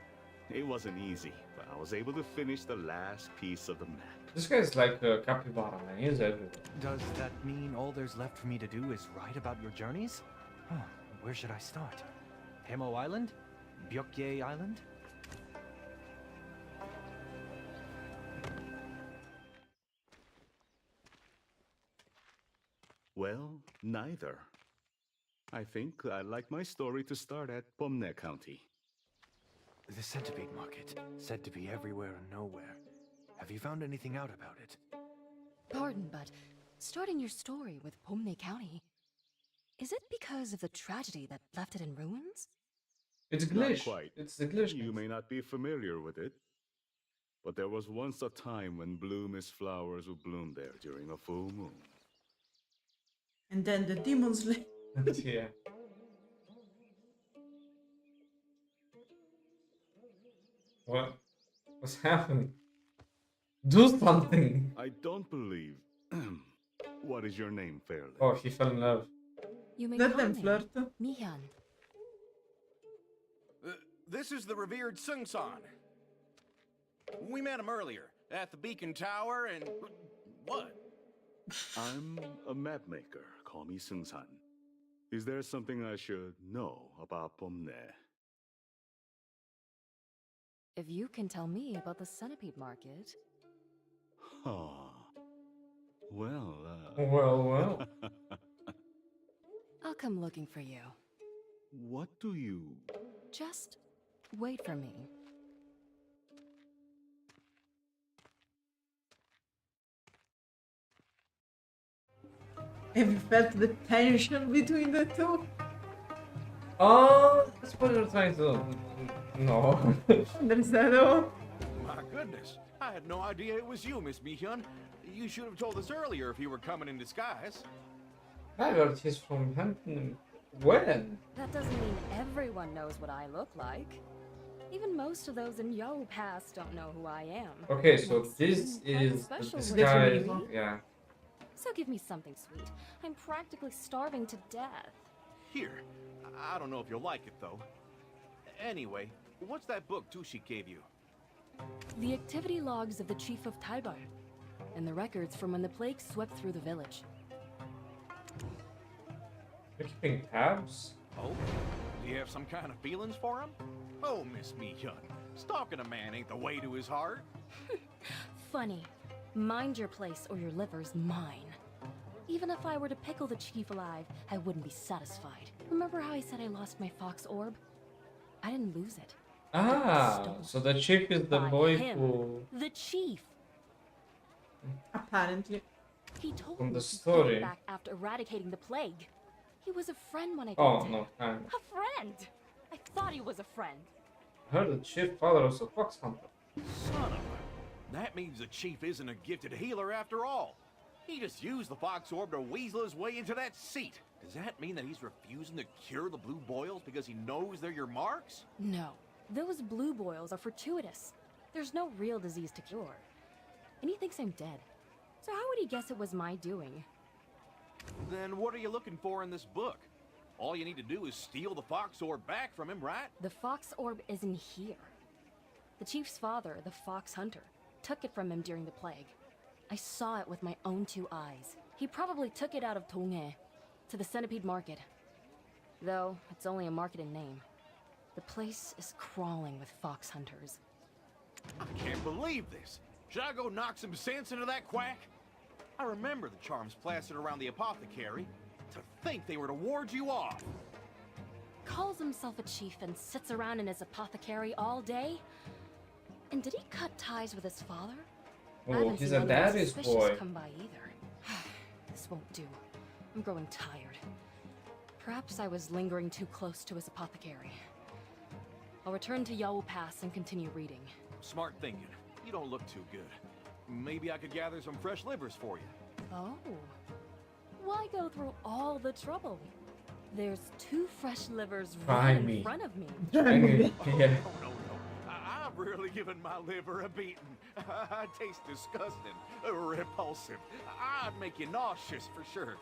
It wasn't easy, but I was able to finish the last piece of the map. This guy's like a capybara, man. He's everywhere. Does that mean all there's left for me to do is write about your journeys? Huh, where should I start? Hemo Island? Byokye Island? Well, neither. I think I'd like my story to start at Pomne County. The centipede market, said to be everywhere and nowhere. Have you found anything out about it? Pardon, but starting your story with Pomne County, is it because of the tragedy that left it in ruins? It's Not glitch. quite. It's the glitch. You may not be familiar with it, but there was once a time when blue mist flowers would bloom there during a full moon. And then the demons left. Yeah. What? What's happening? Do something! I don't believe. What is your name, Fairly? Oh, he fell in love. You may Let call them me flirt. Mihyun. This is the revered Sung-san. We met him earlier at the Beacon Tower and... What? I'm a map maker. Call me Sung-san. Is there something I should know about Pomne? If you can tell me about the centipede market. Ah. Well, Well. I'll come looking for you. What do you... Just wait for me. Have you felt the tension between the two? Oh, that's what you're trying to. No. Understandable. My goodness, I had no idea it was you, Miss Mihyun. You should have told us earlier if you were coming in disguise. I heard he's from Hampton. When? That doesn't mean everyone knows what I look like. Even most of those in Yeowoo Pass don't know who I am. Okay, so What's this even is the special with disguise. me? Yeah. So give me something sweet. I'm practically starving to death. Here, I don't know if you'll like it though. Anyway, what's that book Tushi gave you? The activity logs of the Chief of Taibar, and the records from when the plague swept through the village. You're keeping tabs? Oh? Do you have some kind of feelings for him? Oh, Miss Mihyun, stalking a man ain't the way to his heart. Funny. Mind your place or your liver's mine. Even if I were to pickle the chief alive, I wouldn't be satisfied. Remember how I said I lost my fox orb? I didn't lose it. Ah, so the chief is the By boy him. who. The chief. Apparently. He told From me the he came story. back after eradicating the plague. He was a friend when I Oh, got no, kind of. A friend! I thought he was a friend. I heard the chief father was a fox hunter. Son of a... That means the chief isn't a gifted healer after all. He just used the fox orb to weasel his way into that seat. Does that mean that he's refusing to cure the blue boils because he knows they're your marks? No. Those blue boils are fortuitous. There's no real disease to cure. And he thinks I'm dead. So how would he guess it was my doing? Then what are you looking for in this book? All you need to do is steal the fox orb back from him, right? The fox orb isn't here. The chief's father, the fox hunter, took it from him during the plague. I saw it with my own 2 eyes. He probably took it out of Donghae to the centipede market. Though, it's only a market in name. The place is crawling with fox hunters. I can't believe this. Should I go knock some sense into that quack? I remember the charms plastered around the apothecary. To think they were to ward you off. Calls himself a chief and sits around in his apothecary all day? And did he cut ties with his father? I Oh, haven't he's seen a anyone daddy's suspicious boy. come by either. This won't do. I'm growing tired. Perhaps I was lingering too close to his apothecary. I'll return to Yeowoo Pass and continue reading. Smart thinking. You don't look too good. Maybe I could gather some fresh livers for you. Oh. Why go through all the trouble? There's 2 fresh livers Try right me. in front of me. Yeah. Oh, no. I've really given my liver a beating. I taste disgusting, repulsive. I'd make you nauseous for sure.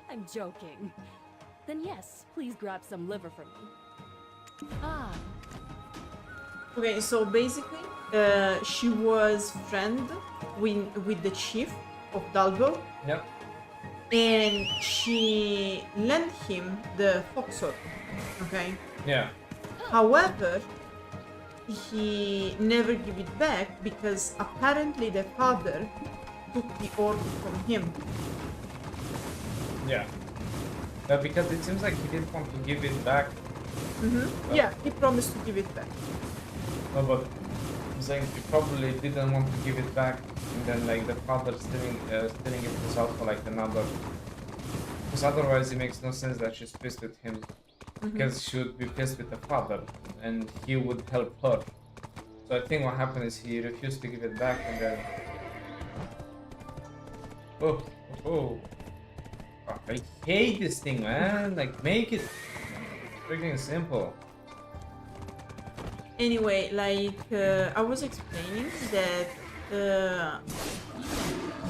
I'm joking. Then yes, please grab some liver for me. Ah, Okay, so basically, she was friend with the chief of Dalbo, Yep. and she lent him the fox orb. Okay. Yeah. However, he never gave it back because apparently the father took the orb from him. Yeah. Because it seems like he didn't want to give it back. Yeah, he promised to give it back. No, but I'm saying he probably didn't want to give it back, and then like the father stealing it himself for like another. Because otherwise it makes no sense that she's pissed with him. Because she would be pissed with the father, and he would help her. So I think what happened is he refused to give it back, and then. Oh. Oh, I hate this thing, man. Like, make it freaking simple. Anyway, like I was explaining that the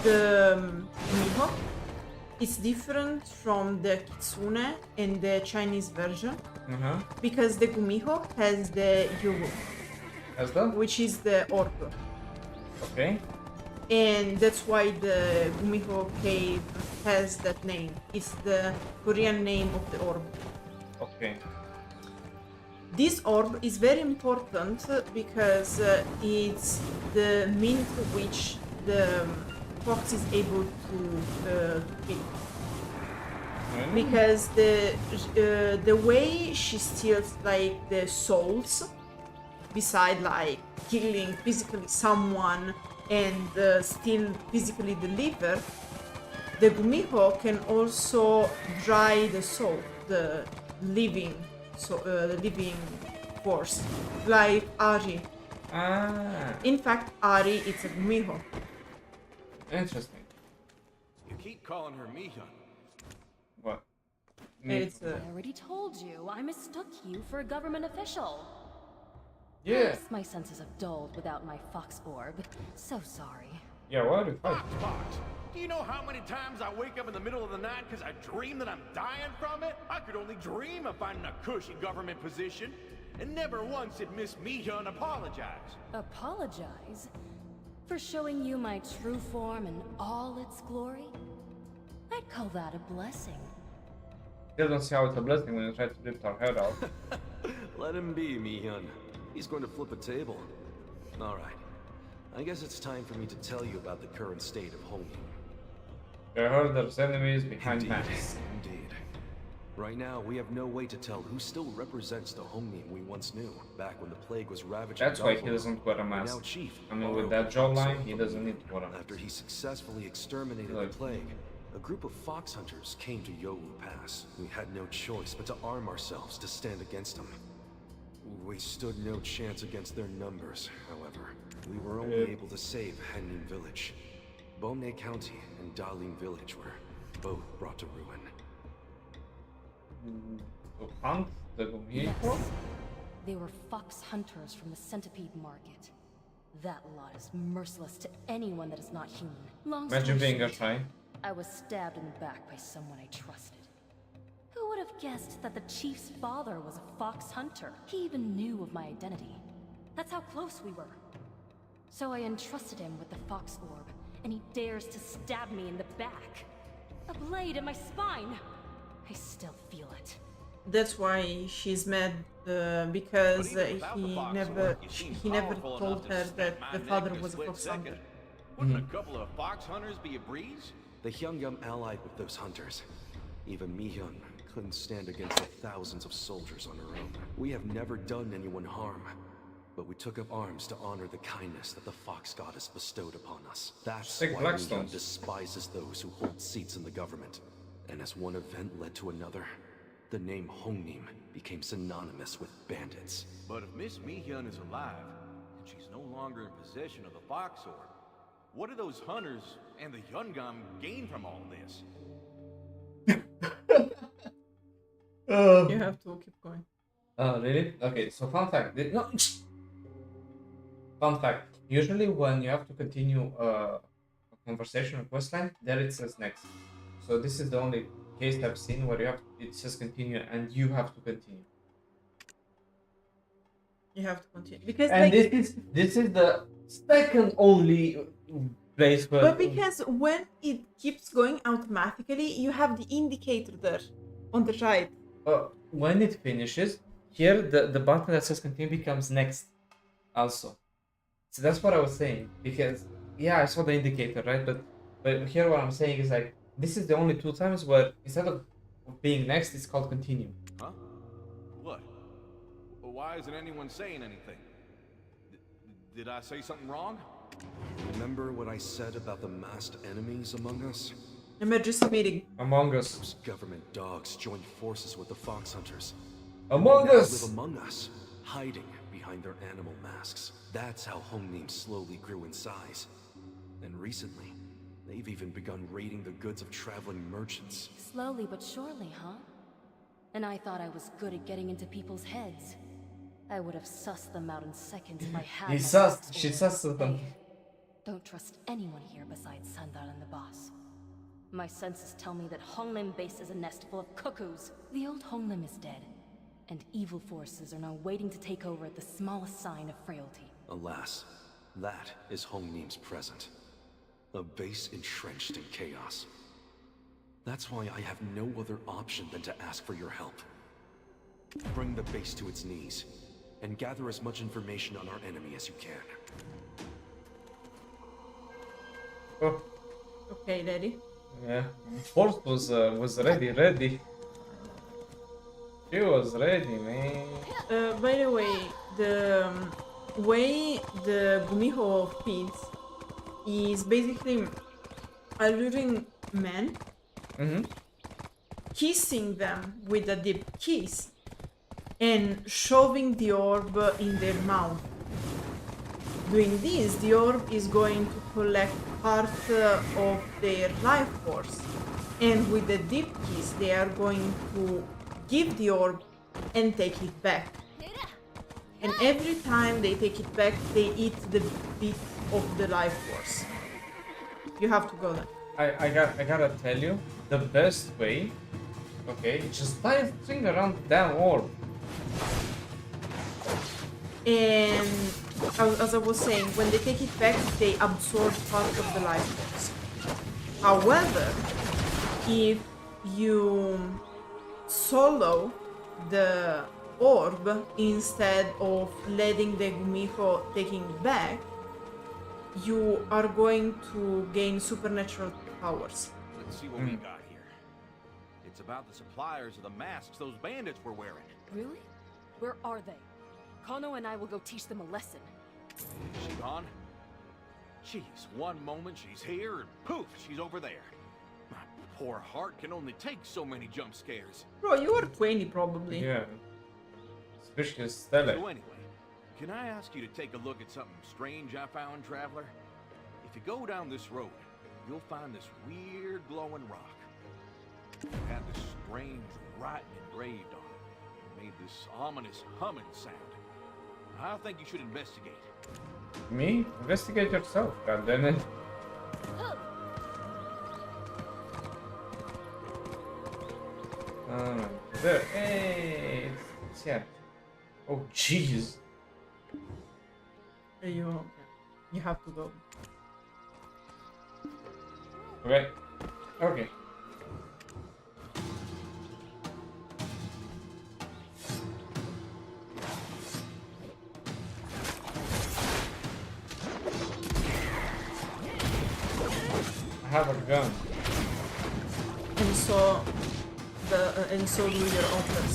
Gumiho is different from the Kitsune and the Chinese version because the Gumiho has the Yeowoo, As the? which is the orb, Okay. and that's why the Gumiho cave has that name. It's the Korean name of the orb. Okay. This orb is very important because it's the means to which the fox is able to kill. Because the way she steals like the souls, beside like killing physically someone and steal physically the liver, the Gumiho can also dry the soul, the living, the living force, like Ari. Ah, In fact, Ari is a Gumiho. interesting. You keep calling her Mihyun. What? It's I already told you, I mistook you for a government official. Yeah. Perhaps my senses have dulled without my fox orb. So sorry. Yeah, what are you fighting? Fox, do you know how many times I wake up in the middle of the night because I dream that I'm dying from it? I could only dream of finding a cushy government position. And never once did Miss Mihyun apologize. Apologize? For showing you my true form in all its glory? I'd call that a blessing. Still don't see how it's a blessing when you try to rip her head off. Let him be, Mihyun. He's going to flip a table. All right. I guess it's time for me to tell you about the current state of Hongning. There are there's enemies behind Indeed. masks. Indeed. Right now, we have no way to tell who still represents the Hongning we once knew, back when the plague was ravaging That's why he Donghae. doesn't wear a Now mask. Chief, I mean, Oro with that Fox jawline, Sword he doesn't need to wear a mask. After he successfully exterminated Look. the plague, a group of fox hunters came to Yeowoo Pass. We had no choice but to arm ourselves to stand against them. We stood no chance against their numbers, however. We were only able to save Hanning Village. Donghae County and Dalim Village were both brought to ruin. To hunt the Gumiho? Yes. They were fox hunters from the centipede market. That lot is merciless to anyone that is not human. Long Imagine story being a short, shy. I was stabbed in the back by someone I trusted. Who would have guessed that the chief's father was a fox hunter? He even knew of my identity. That's how close we were. So I entrusted him with the fox orb, and he dares to stab me in the back. A blade in my spine. I still feel it. That's why she's mad, because But even without the fox never orb, you seem he never powerful told enough to her snap that my the neck father in a was a split fox second. hunter. Wouldn't a couple of fox hunters be a breeze? The Hyungyum allied with those hunters. Even Mihyun couldn't stand against the thousands of soldiers on her own. We have never done anyone harm, but we took up arms to honor the kindness that the Fox Goddess bestowed upon us. That's Take why Blackstones. Mihyun despises those who hold seats in the government. And as one event led to another, the name Hongnim became synonymous with bandits. But if Miss Mihyun is alive, and she's no longer in possession of the Fox Orb, what do those hunters and the Yungam gain from all this? You have to keep going. Oh, really? Okay, so fun fact. No. Fun fact. Usually when you have to continue a conversation or questline, there it says next. So this is the only case I've seen where it says continue and you have to continue. You have to continue because And like, this is the second only place where but because when it keeps going automatically, you have the indicator there on the right. when it finishes, here the button that says continue becomes next also. So that's what I was saying, because yeah, I saw the indicator, right? But here what I'm saying is like this is the only two times where instead of being next, it's called continue. Huh? What? Well, why isn't anyone saying anything? Did I say something wrong? Remember what I said about the masked enemies among us? Emergency meeting. Among Us. Those government dogs joined forces with the fox hunters. Among They now Us! live among us, hiding behind their animal masks. That's how Hongnim slowly grew in size. And recently, they've even begun raiding the goods of traveling merchants. Slowly but surely, huh? And I thought I was good at getting into people's heads. I would have sussed them out in seconds if I had. He my sussed. fox She orb. sussed them. Hey, don't trust anyone here besides Sandal and the boss. My senses tell me that Honglim Base is a nest full of cuckoos. The old Honglim is dead, and evil forces are now waiting to take over at the smallest sign of frailty. Alas, that is Hongnim's present. A base entrenched in chaos. That's why I have no other option than to ask for your help. Bring the base to its knees, and gather as much information on our enemy as you can. Oh, Okay, Daddy. yeah. Force was ready. She was ready, man. By the way, the way the Gumiho feeds is basically alluring men, Mm-hmm. kissing them with a deep kiss, and shoving the orb in their mouth. Doing this, the orb is going to collect part of their life force, and with a deep kiss, they are going to give the orb and take it back. And every time they take it back, they eat the bit of the life force. You have to go there. I gotta tell you, the best way, okay, just dancing around that orb. And as I was saying, when they take it back, they absorb part of the life force. However, if you solo the orb instead of letting the Gumiho taking it back, you are going to gain supernatural powers. Let's see what we got here. It's about the suppliers of the masks those bandits were wearing. Really? Where are they? Kano and I will go teach them a lesson. Is she gone? Jeez, one moment she's here and poof, she's over there. My poor heart can only take so many jump scares. Bro, you are 20 probably. Yeah. Especially Stella. So anyway, can I ask you to take a look at something strange I found, Traveler? If you go down this road, you'll find this weird glowing rock. It had this strange writing engraved on it. It made this ominous humming sound. I think you should investigate. Me? Investigate yourself, goddammit. There. Hey, it's here. Oh, jeez. You have to go. Okay. Okay. I have a gun. And so do your offers.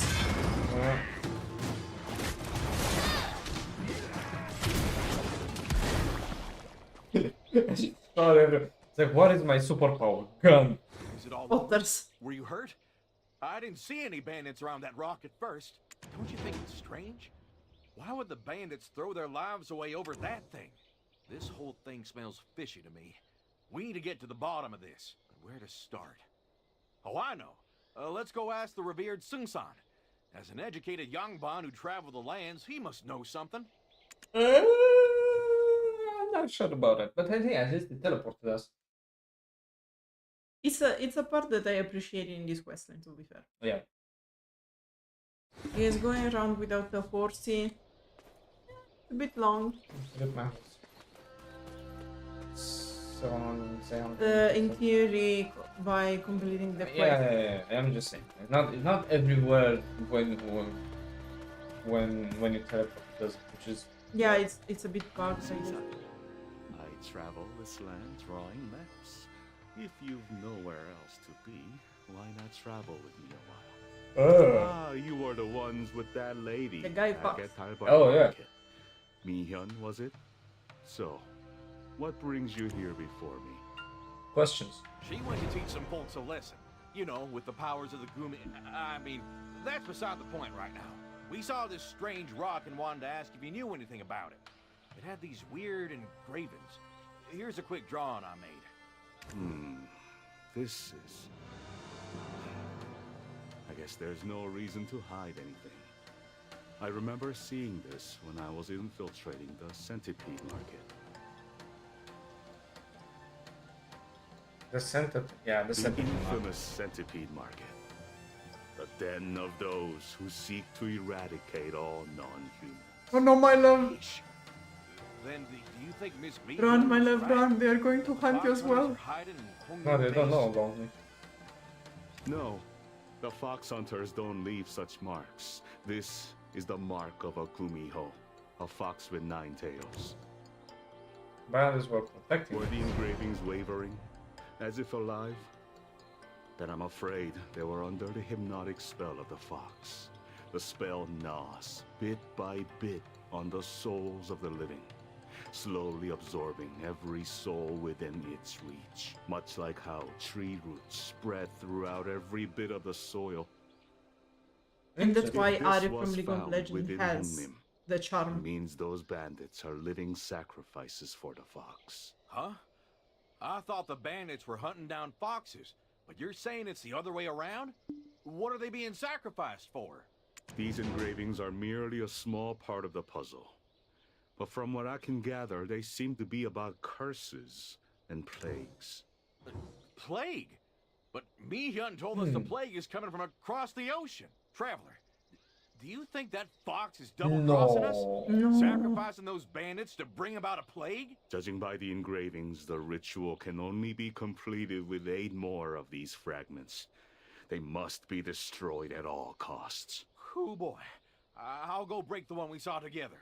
It's like, what is my superpower? Gun. Is it all Otters. Were you hurt? I didn't see any bandits around that rock at first. Don't you think it's strange? Why would the bandits throw their lives away over that thing? This whole thing smells fishy to me. We need to get to the bottom of this. But where to start? Oh, I know. Let's go ask the revered Sung-san. As an educated Yangban who traveled the lands, he must know something. I'm not sure about it, but I think at least it teleported us. It's a part that I appreciate in this questline, to be fair. Yeah. He is going around without a horsey. A bit long. In theory, by completing the quest. Yeah. I'm just saying. It's not everywhere when you teleport does, which is. Yeah, it's a bit bug. I travel this land drawing maps. If you've nowhere else to be, why not travel with me a while? Ah, you were the ones with that lady. The guy Fox. Oh, yeah. Mihyun, was it? So, what brings you here before me? Questions. She went to teach some folks a lesson. You know, with the powers of the Gumi... I mean, that's beside the point right now. We saw this strange rock and wanted to ask if you knew anything about it. It had these weird engravings. Here's a quick drawing I made. This is... I guess there's no reason to hide anything. I remember seeing this when I was infiltrating the centipede market. The centipede, yeah, the centipede. Infamous centipede market. The den of those who seek to eradicate all non-humans. Oh no, my love! Then do you think Miss B... Run, my love, run! They are going to hunt you as well. No, they don't know about me. No, the fox hunters don't leave such marks. This is the mark of a Gumiho, a fox with 9 tails. Bandits were protecting. Were the engravings wavering, as if alive? Then I'm afraid they were under the hypnotic spell of the fox. The spell gnaws, bit by bit, on the souls of the living. slowly absorbing every soul within its reach, much like how tree roots spread throughout every bit of the soil. And that's why If Ari this from was League of found Legends within has Hongnim, the it charm. means those bandits are living sacrifices for the fox. Huh? I thought the bandits were hunting down foxes, but you're saying it's the other way around? What are they being sacrificed for? These engravings are merely a small part of the puzzle. But from what I can gather, they seem to be about curses and plagues. Plague? But Mi-hyun told us the plague is coming from across the ocean. Traveler, do you think that fox is double-crossing us? No. Sacrificing those bandits to bring about a plague? Judging by the engravings, the ritual can only be completed with 8 more of these fragments. They must be destroyed at all costs. Oh boy. I'll go break the one we saw together.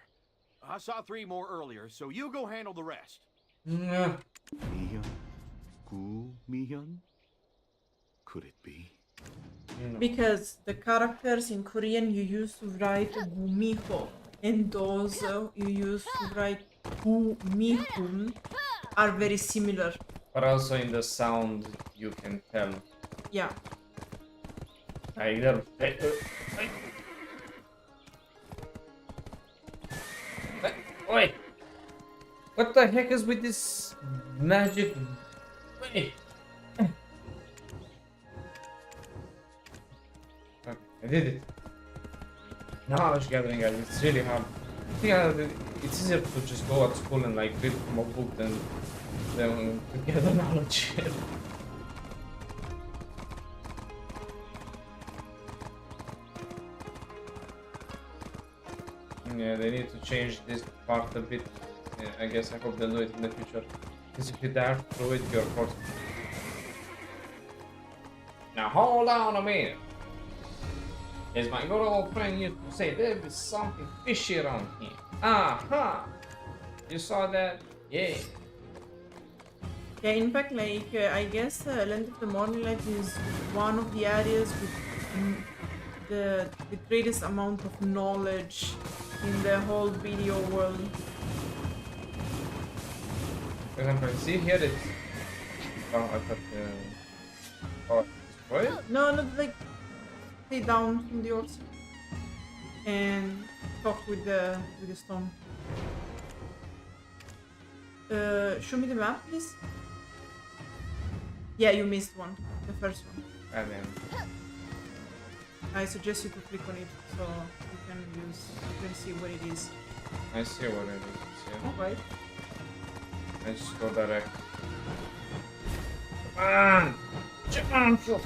I saw 3 more earlier, so you go handle the rest. Yeah. Mi-hyun? Gumiho? Could it be? Because the characters in Korean you used to write Gumiho, and those you used to write Gumihun are very similar. But also in the sound you can tell. Yeah. Either. Wait! What the heck is with this magic? Wait! Okay, I did it. Knowledge gathering, guys, it's really hard. I think it's easier to just go at school and like read from a book than to get the knowledge. Yeah, they need to change this part a bit. Yeah, I guess I hope they'll do it in the future. Because if you dare through it, you're forced. Now hold on a minute. Is my good old friend used to say there is something fishy around here. Aha! You saw that? Yeah. Yeah, in fact, like, I guess Land of the Morning Light is one of the areas with the greatest amount of knowledge in the whole video world. For example, see here it's... Oh, I thought... Oh, destroy it? No, not like... Stay down from the horse and talk with the stone. Show me the map, please. Yeah, you missed one. The first one. Ah, damn. I suggest you to click on it so you can see what it is. I see what it is, yeah. Alright. I just go direct. Come on! Jump on, Phil!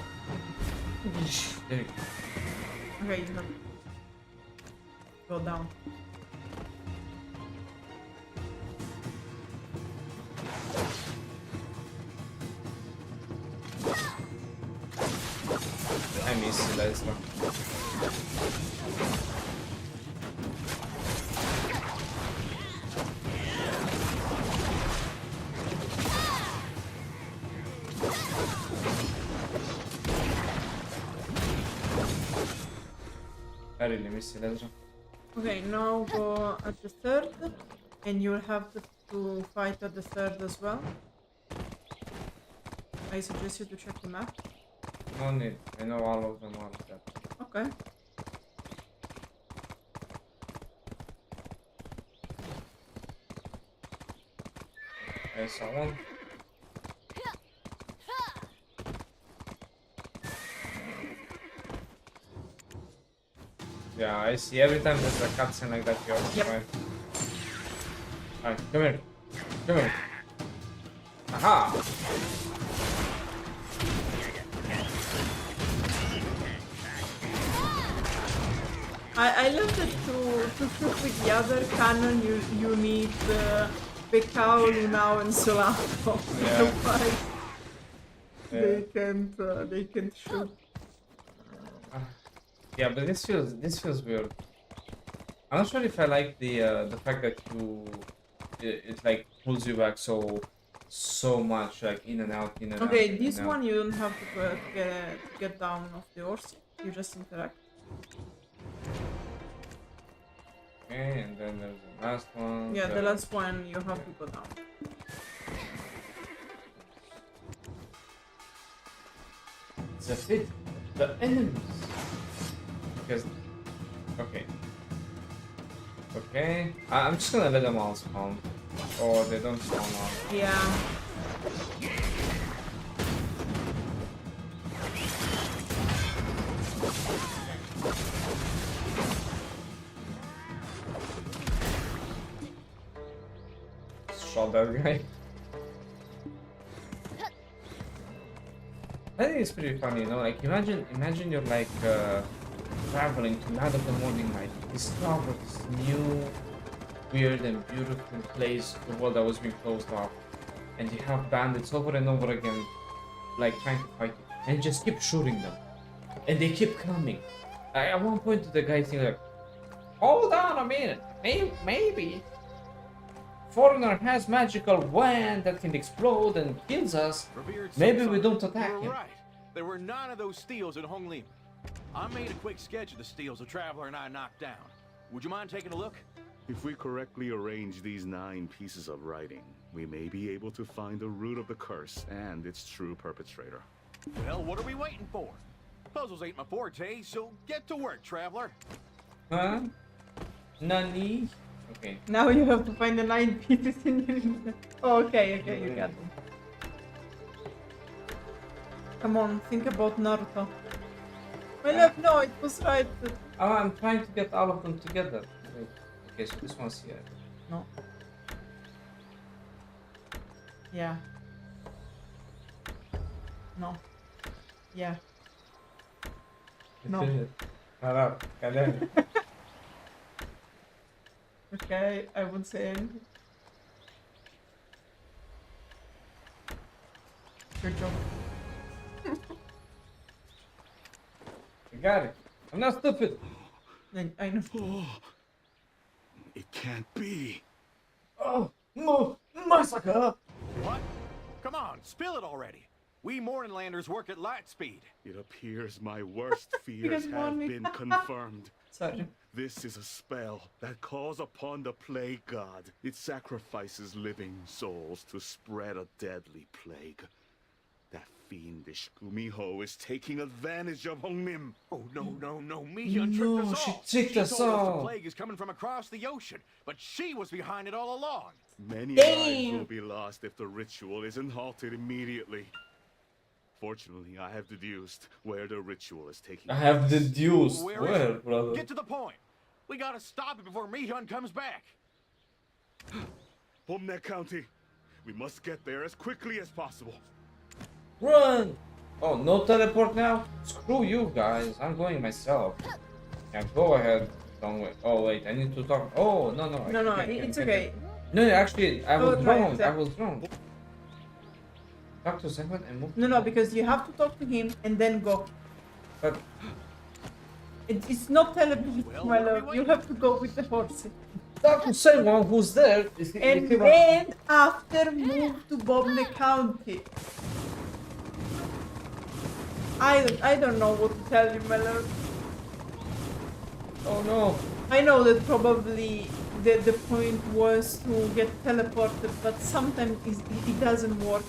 There you go. Okay, you have go down. I miss it, let's go. I really miss it, let's go. Okay, now go at the third, and you'll have to fight at the third as well. I suggest you to check the map. No need, I know all of them are that. Okay. I saw one. Yeah, I see every time there's a cutscene like that, you're fine. Alright, come here. Come here. Aha! I love that to shoot with the other cannon you need Pekao, Lunao and Solato. Yeah. Otherwise Yeah. they can't shoot. Yeah, but this feels weird. I'm not sure if I like the fact that it like pulls you back so much, like in and out, in and out. Okay, in this and out. one you don't have to get down off the horse. You just interact. Okay, and then there's the last one. Yeah, the last one you have to go down. It's a fit. The enemies. Because. Okay. Okay. I'm just gonna let them all spawn. Or they don't spawn all. Yeah. Shot that guy. I think it's pretty funny, you know, like imagine you're like traveling to night of the morning light, discover this new weird and beautiful place, the world that was being closed off, and you have bandits over and over again, like trying to fight you, and just keep shooting them, and they keep coming. At one point, the guy thinks like, hold on a minute, maybe foreigner has magical wand that can explode and kills us. Maybe we don't attack him. Right. There were 9 of those steals in Honglim. I made a quick sketch of the steals the Traveler and I knocked down. Would you mind taking a look? If we correctly arrange these 9 pieces of writing, we may be able to find the root of the curse and its true perpetrator. Well, what are we waiting for? Puzzles ain't my forte, so get to work, Traveler. Huh? Nani? Okay. Now you have to find the 9 pieces in your... Oh, okay, you got them. Come on, think about Naruto. My love, no, it was right. Oh, I'm trying to get all of them together. Wait. Okay, so this one's here. No. Yeah. No. Yeah. No. Okay, I won't say anything. Good job. I got it. I'm not stupid. I know. Oh, it can't be. Oh, no, massacre! What? Come on, spill it already. We Morninglanders work at light speed. It appears my worst fears have been confirmed. Sorry. This is a spell that calls upon the plague god. It sacrifices living souls to spread a deadly plague. That fiendish Gumiho is taking advantage of Hongnim. Oh, no, Mihyun tricked us she all. tricked us told us all. the plague is coming from across the ocean, but she was behind it all along. Many lives will be lost if the ritual isn't halted immediately. Fortunately, I have deduced where the ritual is taking place. I have deduced. Where Where, is it? brother? Get to the point. We gotta stop it before Mihyun comes back. Bomnet County. We must get there as quickly as possible. Run! Oh, no teleport now? Screw you guys. I'm going myself. Yeah, go ahead. Don't wait. Oh, wait. I need to talk. Oh, no. No, it's okay. No, actually, I was wrong. I was wrong. exactly. Talk to someone and move. No, because you have to talk to him and then go. But It's not teleporting, my love. You have to go with the horse. talk to someone who's there. And then after move to Bobne County. I don't know what to tell you, my love. Oh no. I know that probably the point was to get teleported, but sometimes it doesn't work.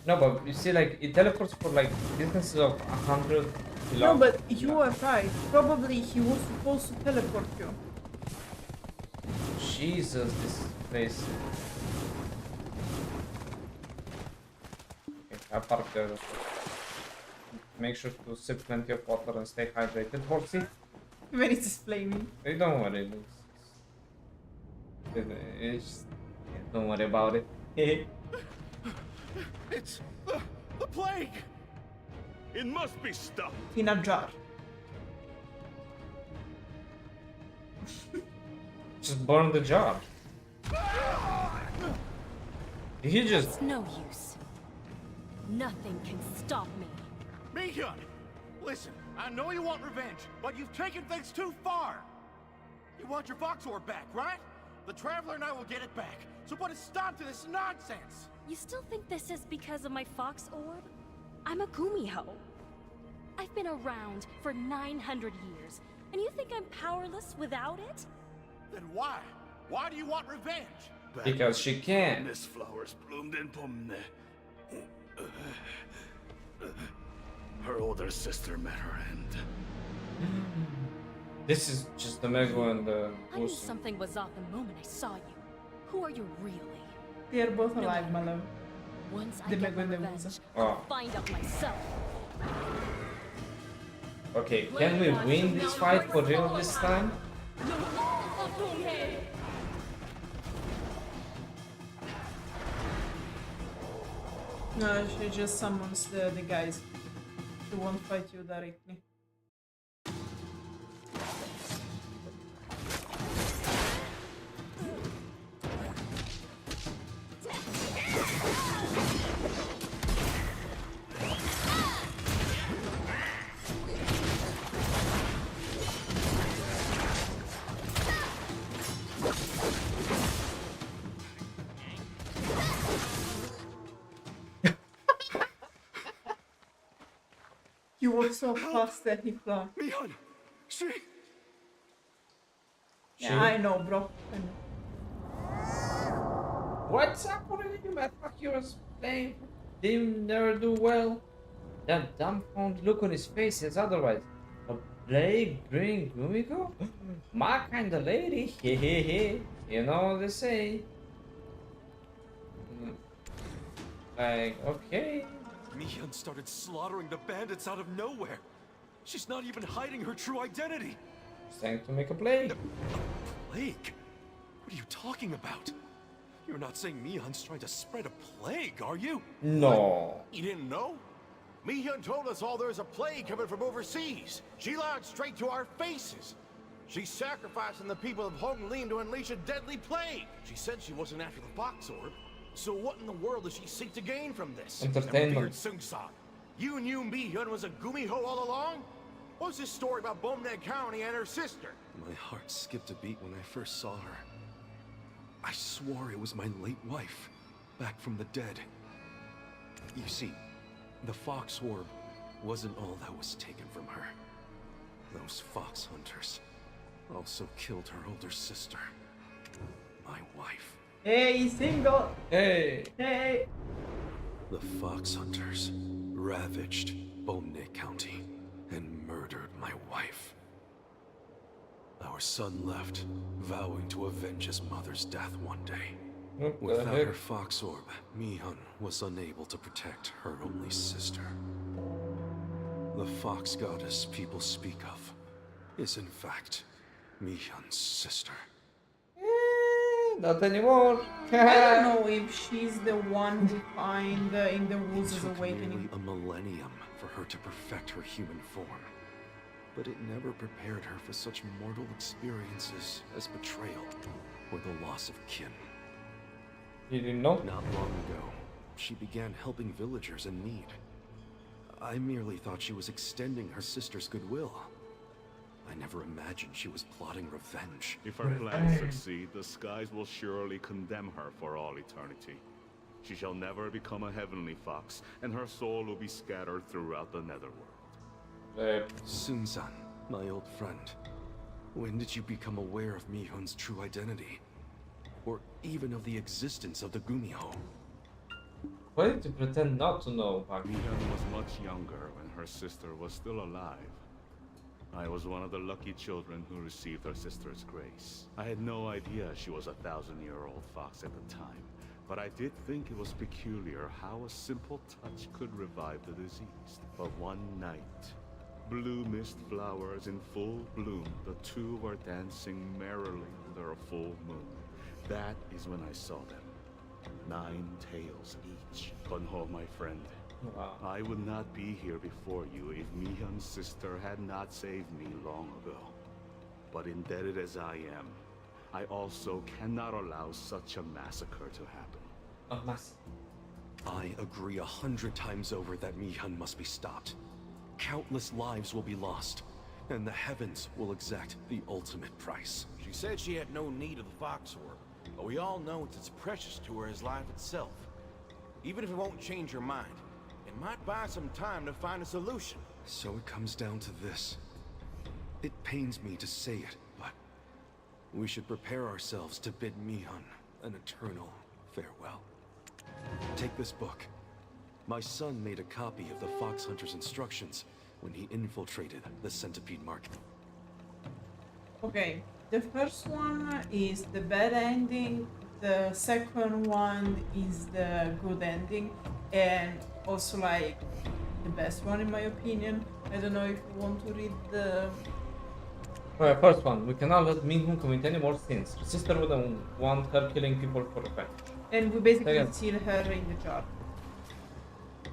No, but you see, like, it teleports for like distances of 100 kilometers. No, but you are right. Probably he was supposed to teleport you. Jesus, this place. Okay, I parked there. Make sure to sip plenty of water and stay hydrated, Horsey. When it's flaming. Hey, don't worry. Don't worry about it. It's the plague! It must be stopped. In a jar. Just burn the jar. Did he just... It's no use. Nothing can stop me. Mihyun! Listen, I know you want revenge, but you've taken things too far! You want your Fox Orb back, right? The Traveler and I will get it back, so put a stop to this nonsense! You still think this is because of my Fox Orb? I'm a Gumiho. I've been around for 900 years, And you think I'm powerless without it? Then why? Why do you want revenge? Because she can. Miss Flowers bloomed in Pomne. Her older sister met her end. This is just the Mego and the I knew Wusu. something was off the moment I saw you. Who are you really? They are both alive, my love. Once I The get my Mego and the revenge, Wusu. I'll find out myself. Okay, can we win this fight for real this time? No, she just summons the guys. She won't fight you directly. You walk so fast that he flies. Mihan! She... Yeah, I know, bro. I know. What's up with him? I thought he was playing. Didn't never do well. That dumbfounded look on his face is otherwise. A plague bring Gumiho? My kind of lady. Hehehe. You know what they say. Like, okay. Mihan started slaughtering the bandits out of nowhere. She's not even hiding her true identity. It's time to make a plague. A plague? What are you talking about? You're not saying Mihan's trying to spread a plague, are you? No. You didn't know? Mihyun told us all there's a plague coming from overseas. She lied straight to our faces. She's sacrificing the people of Honglin to unleash a deadly plague. She said she wasn't after the Fox Orb. So what in the world does she seek to gain from this? Entertainment. Sung-san, you knew Mihyun was a Gumiho all along? What's this story about Bomneg County and her sister? My heart skipped a beat when I first saw her. I swore it was my late wife, back from the dead. You see, the Fox Orb wasn't all that was taken from her. Those fox hunters also killed her older sister, my wife. Hey, he's single. Hey. Hey. The fox hunters ravaged Bomne County and murdered my wife. Our son left, vowing to avenge his mother's death one day. Without her fox orb, Mihyun was unable to protect her only sister. The fox goddess people speak of is in fact Mihyun's sister. Not anymore. I don't know if she's the one behind in the Wuzu's It took awakening. nearly a millennium for her to perfect her human form. But it never prepared her for such mortal experiences as betrayal or the loss of kin. You didn't know? Not long ago, she began helping villagers in need. I merely thought she was extending her sister's goodwill. I never imagined she was plotting revenge. If her plans succeed, the skies will surely condemn her for all eternity. She shall never become a heavenly fox, and her soul will be scattered throughout the netherworld. Sun-san, my old friend, when did you become aware of Mihyun's true identity? Or even of the existence of the Gumiho? Why did you pretend not to know, Park? Mihyun was much younger when her sister was still alive. I was one of the lucky children who received her sister's grace. I had no idea she was a 1,000-year-old fox at the time, but I did think it was peculiar how a simple touch could revive the diseased. But one night, blue mist flowers in full bloom, the two were dancing merrily under a full moon. That is when I saw them. 9 tails each. Gumiho, my friend. Wow. I would not be here before you if Mihyun's sister had not saved me long ago. But indebted as I am, I also cannot allow such a massacre to happen. A mass. I agree 100 times over that Mihyun must be stopped. Countless lives will be lost, and the heavens will exact the ultimate price. She said she had no need of the Fox Orb, but we all know it's as precious to her as life itself. Even if it won't change her mind, it might buy some time to find a solution. So it comes down to this. It pains me to say it, but we should prepare ourselves to bid Mihun an eternal farewell. Take this book. My son made a copy of the Fox Hunter's instructions when he infiltrated the centipede market. Okay, the first one is the bad ending, the second one is the good ending, and also like the best one in my opinion. I don't know if you want to read the... Alright, first one. We cannot let Minhun commit any more sins. The sister wouldn't want her killing people for revenge. And we basically Second. seal her in the jar.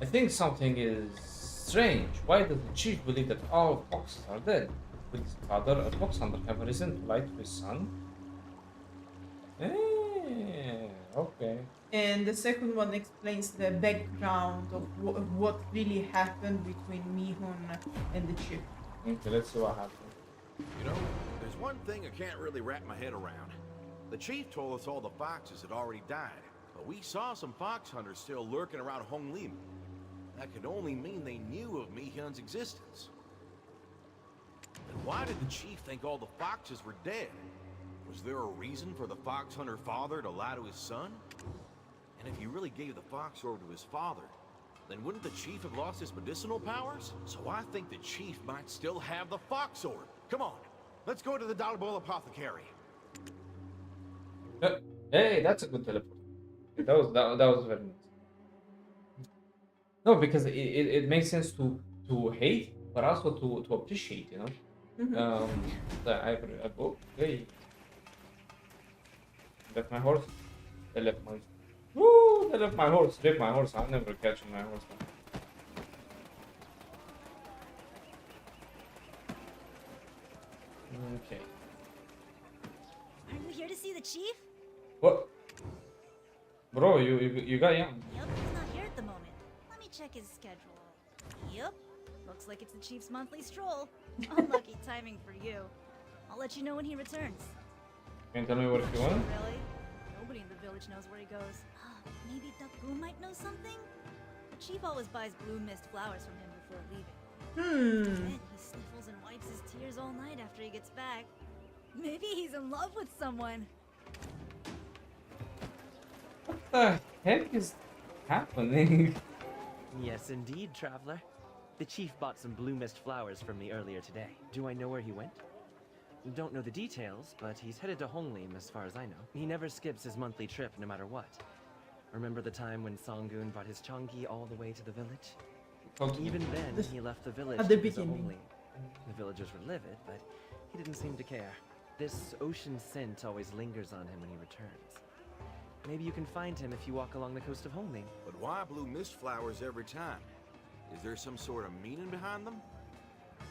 I think something is strange. Why does the chief believe that all foxes are dead? Would his father, a fox hunter, have a reason to lie to his son? Okay. And the second one explains the background of what really happened between Mihun and the chief. Okay, let's see what happens. You know, there's one thing I can't really wrap my head around. The chief told us all the foxes had already died, but we saw some fox hunters still lurking around Honglim. That could only mean they knew of Mihyun's existence. Then why did the chief think all the foxes were dead? Was there a reason for the fox hunter father to lie to his son? And if he really gave the fox orb to his father, then wouldn't the chief have lost his medicinal powers? So I think the chief might still have the fox orb. Come on, let's go to the Dalbol apothecary. Hey, that's a good teleport. That was very nice. No, because it makes sense to hate, but also to appreciate, you know. Okay. Left my horse. They left my. Woo! They left my horse. Rip my horse. I'm never catching my horse. Okay. Aren't we here to see the chief? What? Bro, you got young. Yep, he's not here at the moment. Let me check his schedule. Yep, looks like it's the chief's monthly stroll. Unlucky timing for you. I'll let you know when he returns. Can you tell me what he wants? Really? Nobody in the village knows where he goes. Maybe Daku might know something? The chief always buys blue mist flowers from him before leaving. Then he sniffles and wipes his tears all night after he gets back. Maybe he's in love with someone. What the heck is happening? Yes, indeed, traveler. The chief bought some blue mist flowers from me earlier today. Do I know where he went? Don't know the details, but he's headed to Honglim as far as I know. He never skips his monthly trip no matter what. Remember the time when Songun brought his Chongi all the way to the village? Even then, he left the village at the to visit beginning. Honglim. The villagers were livid, but he didn't seem to care. This ocean scent always lingers on him when he returns. Maybe you can find him if you walk along the coast of Hongling. But why blue mist flowers every time? Is there some sort of meaning behind them?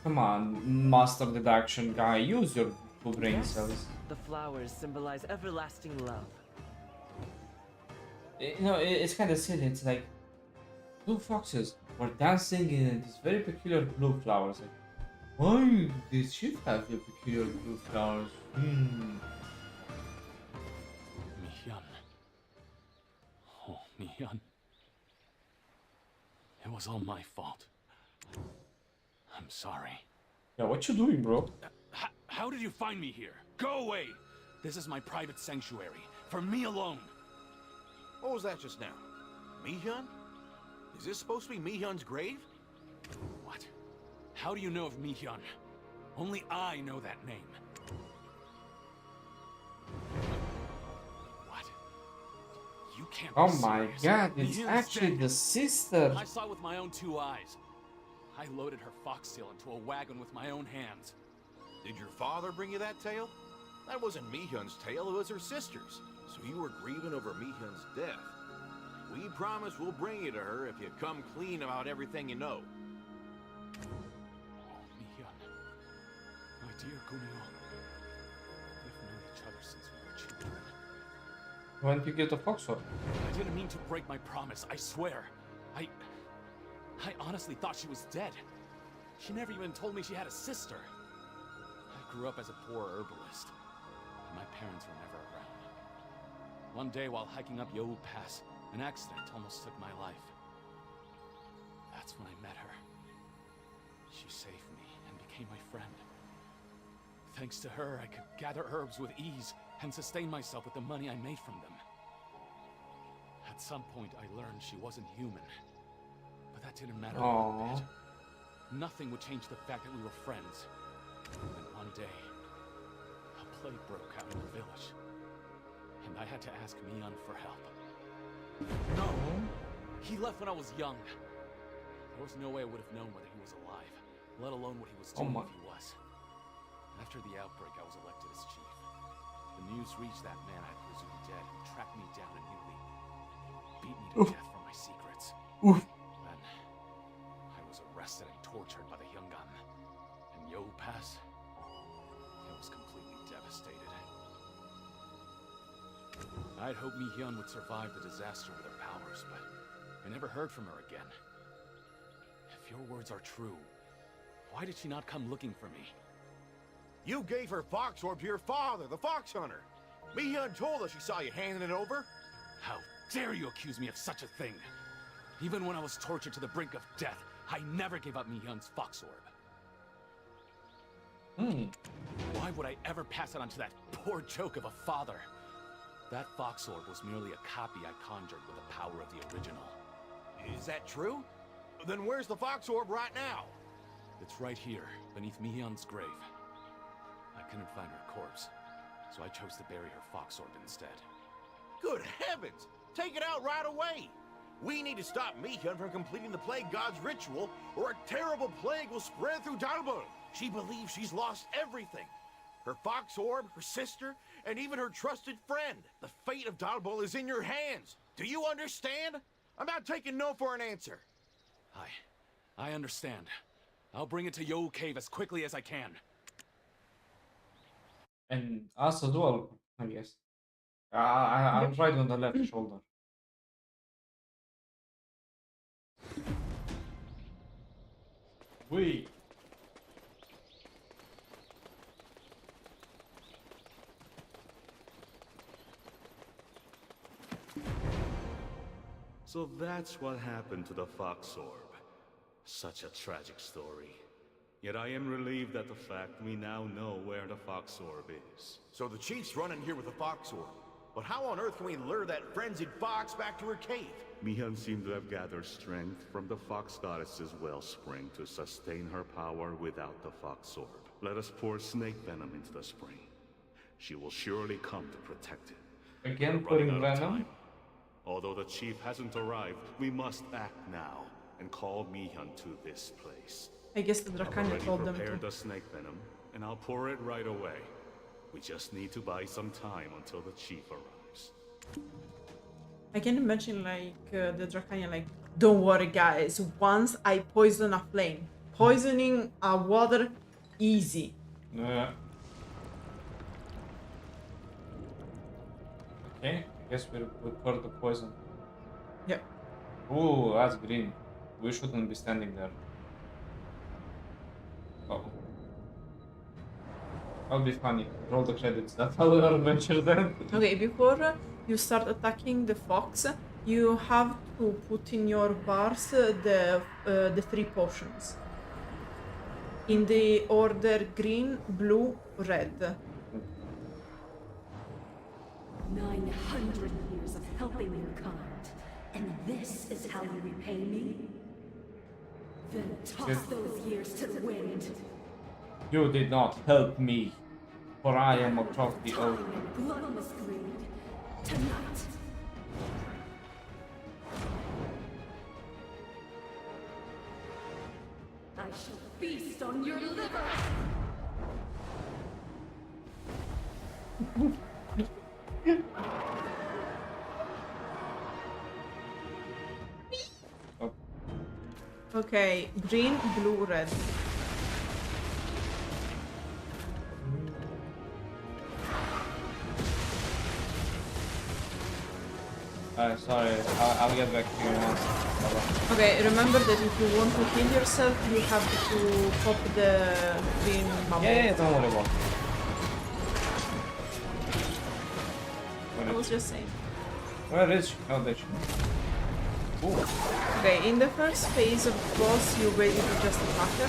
Come on, master deduction guy, use your two brain Yes, cells. the flowers symbolize everlasting love. You know, it's kind of silly. It's like two foxes were dancing in these very peculiar blue flowers. Like, why did she have the peculiar blue flowers? Mihyan. Oh, Mihyan. It was all my fault. I'm sorry. Yeah, what you doing, bro? How did you find me here? Go away! This is my private sanctuary. For me alone. What was that just now? Mihyun? Is this supposed to be Mihyun's grave? What? How do you know of Mihyan? Only I know that name. What? You can't be Oh my serious. god, it's Mihyun's actually dead. the sister. I saw it with my own two eyes. I loaded her foxtail into a wagon with my own hands. Did your father bring you that tale? That wasn't Mihyun's tale, it was her sister's. So you were grieving over Mihyun's death. We promise we'll bring you to her if you come clean about everything you know. Oh, Mihyun. My dear Gumiho. We've known each other since we were children. When did you get the fox sword? I didn't mean to break my promise, I swear. I honestly thought she was dead. She never even told me she had a sister. I grew up as a poor herbalist. My parents were never around. One day while hiking up Yeowoo Pass, an accident almost took my life. That's when I met her. She saved me and became my friend. Thanks to her, I could gather herbs with ease and sustain myself with the money I made from them. At some point, I learned she wasn't human. But that didn't matter one bit. Nothing would change the fact that we were friends. And one day, a plague broke out in the village. And I had to ask Mihyun for help. No! He left when I was young. There was no way I would have known whether he was alive, let alone what he was doing if he was. After the outbreak, I was elected as chief. The news reached that man I presumed dead and tracked me down and nearly beat me to death for my secrets. Then, I was arrested and tortured by the Hyungan. And Yeowoo Pass, I was completely devastated. I'd hoped Mihyun would survive the disaster with her powers, but I never heard from her again. If your words are true, why did she not come looking for me? You gave her fox orb to your father, the fox hunter. Mihyun told us she saw you handing it over. How dare you accuse me of such a thing? Even when I was tortured to the brink of death, I never gave up Mihyun's fox orb. Why would I ever pass it on to that poor joke of a father? That fox orb was merely a copy I conjured with the power of the original. Is that true? Then where's the fox orb right now? It's right here, beneath Mihyun's grave. I couldn't find her corpse, so I chose to bury her fox orb instead. Good heavens! Take it out right away! We need to stop Mihyun from completing the plague god's ritual, or a terrible plague will spread through Dalbul. She believes she's lost everything. Her fox orb, her sister, and even her trusted friend. The fate of Dalbul is in your hands. Do you understand? I'm not taking no for an answer. I understand. I'll bring it to Yeowoo Cave as quickly as I can. And us as well, I guess. I'm right on the left shoulder. Wait. So that's what happened to the Fox Orb. Such a tragic story. Yet I am relieved at the fact we now know where the Fox Orb is. So the chief's running here with the fox orb. But how on earth can we lure that frenzied fox back to her cave? Mihyun seemed to have gathered strength from the Fox Goddess's wellspring to sustain her power without the Fox Orb. Let us pour snake venom into the spring. She will surely come to protect it. Again, putting venom? Although the chief hasn't arrived, we must act now and call Mihyun to this place. I guess the Dracania told them to. I've already prepared the snake venom, and I'll pour it right away. We just need to buy some time until the chief arrives. I can imagine like the Dracania like, don't worry guys, once I poison a flame, poisoning a water, easy. Yeah. Okay, I guess we pour the poison. Yep. Ooh, that's green. We shouldn't be standing there. Oh. That'll be funny. Roll the credits. That's how we are mentioned then. Okay, before you start attacking the fox, you have to put in your bars the 3 potions. In the order green, blue, red. 900 years of helping mankind, and this is how you repay me? Then toss those years to the wind. You did not help me, for I am across the ocean. Blood must bleed tonight. I shall feast on your liver. Okay, green, blue, red. Sorry, I'll get back to you once. Okay, remember that if you want to heal yourself, you have to pop the green bubble. Yeah, don't worry about it. I was just saying. Where is she? Oh, there she is. Ooh. Okay, in the first phase of the boss, you basically just attack her.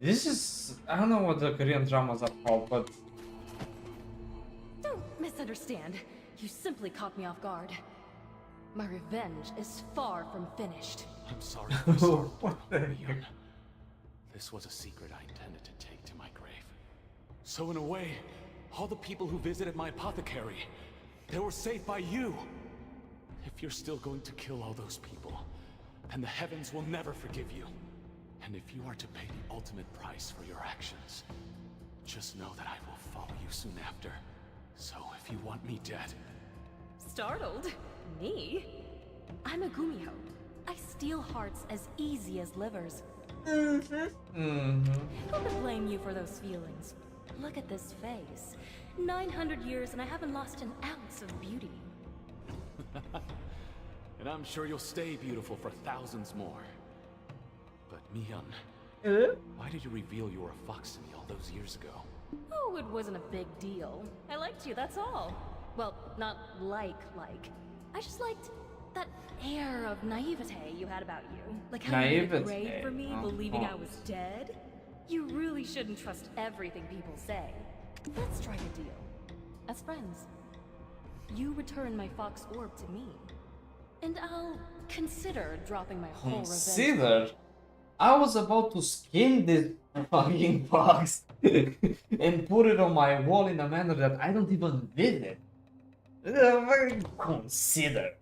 This is, I don't know what the Korean dramas are called, but Don't misunderstand. You simply caught me off guard. My revenge is far from finished. I'm sorry for startling you, Leon. This was a secret I intended to take to my grave. So in a way, all the people who visited my apothecary, they were saved by you. If you're still going to kill all those people, then the heavens will never forgive you. And if you are to pay the ultimate price for your actions, just know that I will follow you soon after. So if you want me dead... Startled? Me? I'm a Gumiho. I steal hearts as easy as livers. Who could blame you for those feelings? Look at this face. 900 years and I haven't lost an ounce of beauty. And I'm sure you'll stay beautiful for thousands more. But Mihyun, why did you reveal you were a fox to me all those years ago? Oh, it wasn't a big deal. I liked you, that's all. Well, not like. I just liked that air of naivete you had about you. Like how you made a grave for me, believing I was dead. You really shouldn't trust everything people say. Let's strike a deal. As friends. You return my fox orb to me. And I'll consider dropping my whole revenge. Consider? I was about to skin this fucking fox and put it on my wall in a manner that I don't even visit. Consider.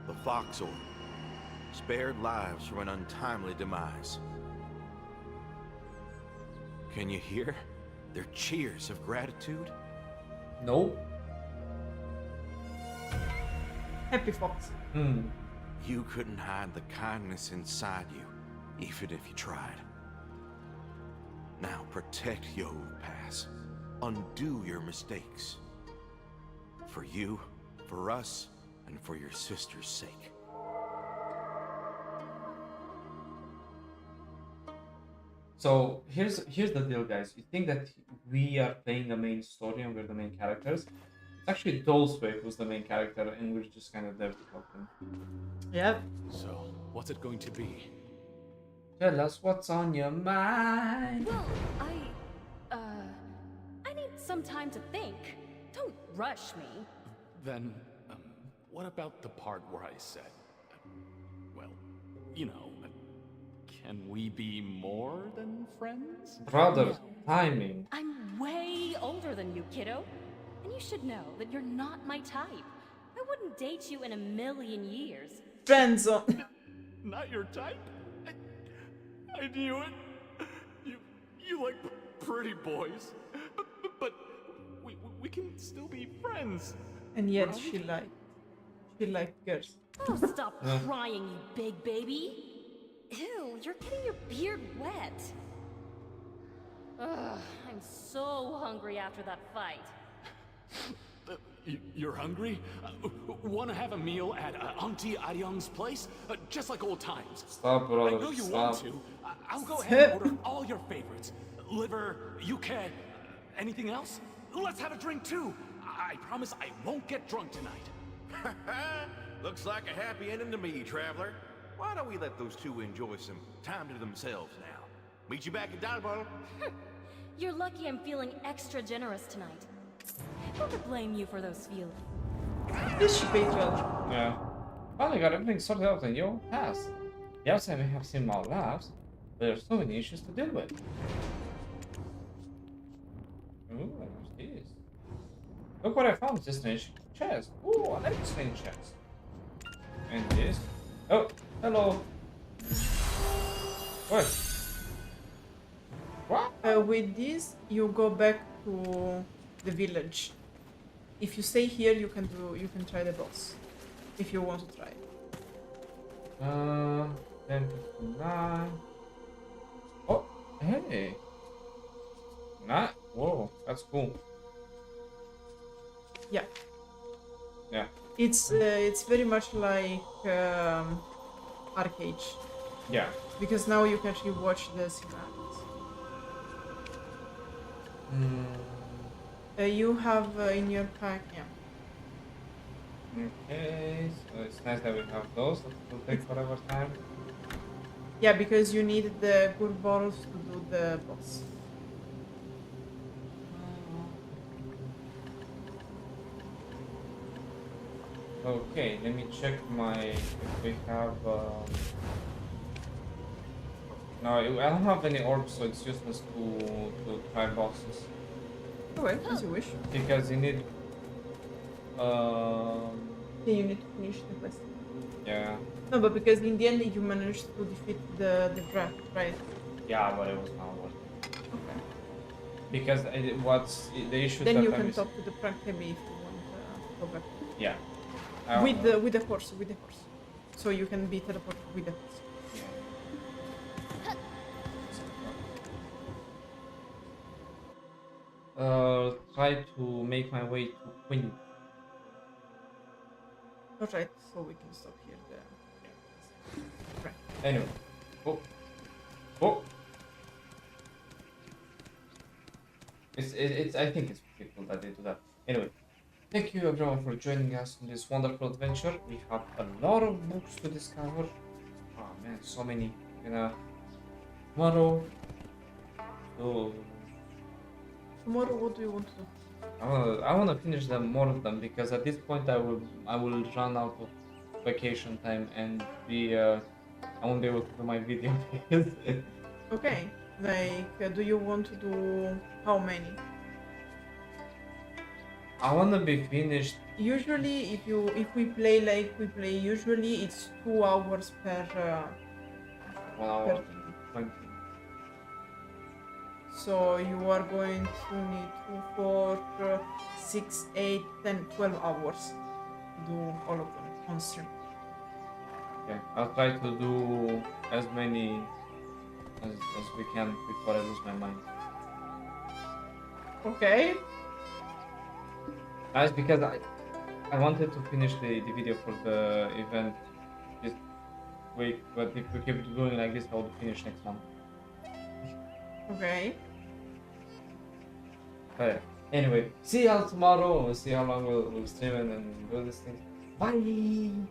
The fox orb spared lives from an untimely demise. Can you hear their cheers of gratitude? Nope. Happy fox. You couldn't hide the kindness inside you, even if you tried. Now protect Yeowoo Pass. Undo your mistakes. For you, for us, and for your sister's sake. So here's the deal, guys. You think that we are playing the main story and we're the main characters? It's actually Dolsway who's the main character, and we're just kind of there to help him. Yep. So, what's it going to be? Tell us what's on your mind. Well, I need some time to think. Don't rush me. Then, what about the part where I said, well, you know, can we be more than friends? Brother, timing. I'm way older than you, kiddo. And you should know that you're not my type. I wouldn't date you in a million years. Friendzone. Not your type? I knew it. You like pretty boys. But we can still be friends. And yet right? she liked girls. Oh, stop crying, you big baby. Ew, you're getting your beard wet. Ugh, I'm so hungry after that fight. You're hungry? Want to have a meal at Auntie Aryong's place? Just like old times. Stop, brother. I know you stop. want to. I'll go ahead and order all your favorites. Liver, yuke, anything else? Let's have a drink too. I promise I won't get drunk tonight. Looks like a happy ending to me, traveler. Why don't we let those two enjoy some time to themselves now? Meet you back at Dollar Bottle. You're lucky I'm feeling extra generous tonight. Who could blame you for those feelings? This should be well. Yeah. Finally got everything sorted out in Yeowoo Pass. Yes, I may have seen more laughs, but there's so many issues to deal with. Ooh, what's this? Look what I found, this strange chest. Ooh, another strange chest. And this. Oh, hello. What? What? With this, you go back to the village. If you stay here, you can try the boss. If you want to try it. 10:59. Oh, hey. Nah. Whoa, that's cool. Yeah. Yeah. It's very much like Arcade. Yeah. Because now you can actually watch the cinematics. You have in your pack, yeah. Okay, so it's nice that we have those. That will take forever time. Yeah, because you need the good balls to do the boss. Okay, let me check my if we have. No, I don't have any orbs, so it's useless to try bosses. Okay, as you wish. Because you need. Yeah, you need to finish the quest. Yeah. No, but because in the end you managed to defeat the rat, right? Yeah, but it was not worth it. Okay. Because what's the issue? Then that you I'm can missing- talk to the prank heavy if you want to go back. Yeah. With the horse, so you can be teleported with the horse. Try to make my way to Queen. Alright, so we can stop here. Right. Anyway. Oh. Oh. It's I think it's pretty cool that they do that. Anyway. Thank you everyone for joining us in this wonderful adventure. We have a lot of books to discover. Oh man, so many. Tomorrow. So Tomorrow, what do you want to do? I wanna finish more of them because at this point I will run out of vacation time and I won't be able to do my video. Okay, like, do you want to do how many? I wanna be finished. Usually, if we play like we play usually, it's 2 hours per. 1 hour 20. So you are going to need 2, 4, 6, 8, 10, 12 hours to do all of them on stream. Okay, I'll try to do as many as we can before I lose my mind. Okay. Guys, because I wanted to finish the video for the event this week, but if we keep doing like this, I will finish next month. Okay. But yeah. Anyway, see y'all tomorrow. We'll see how long we'll stream and do this thing. Bye!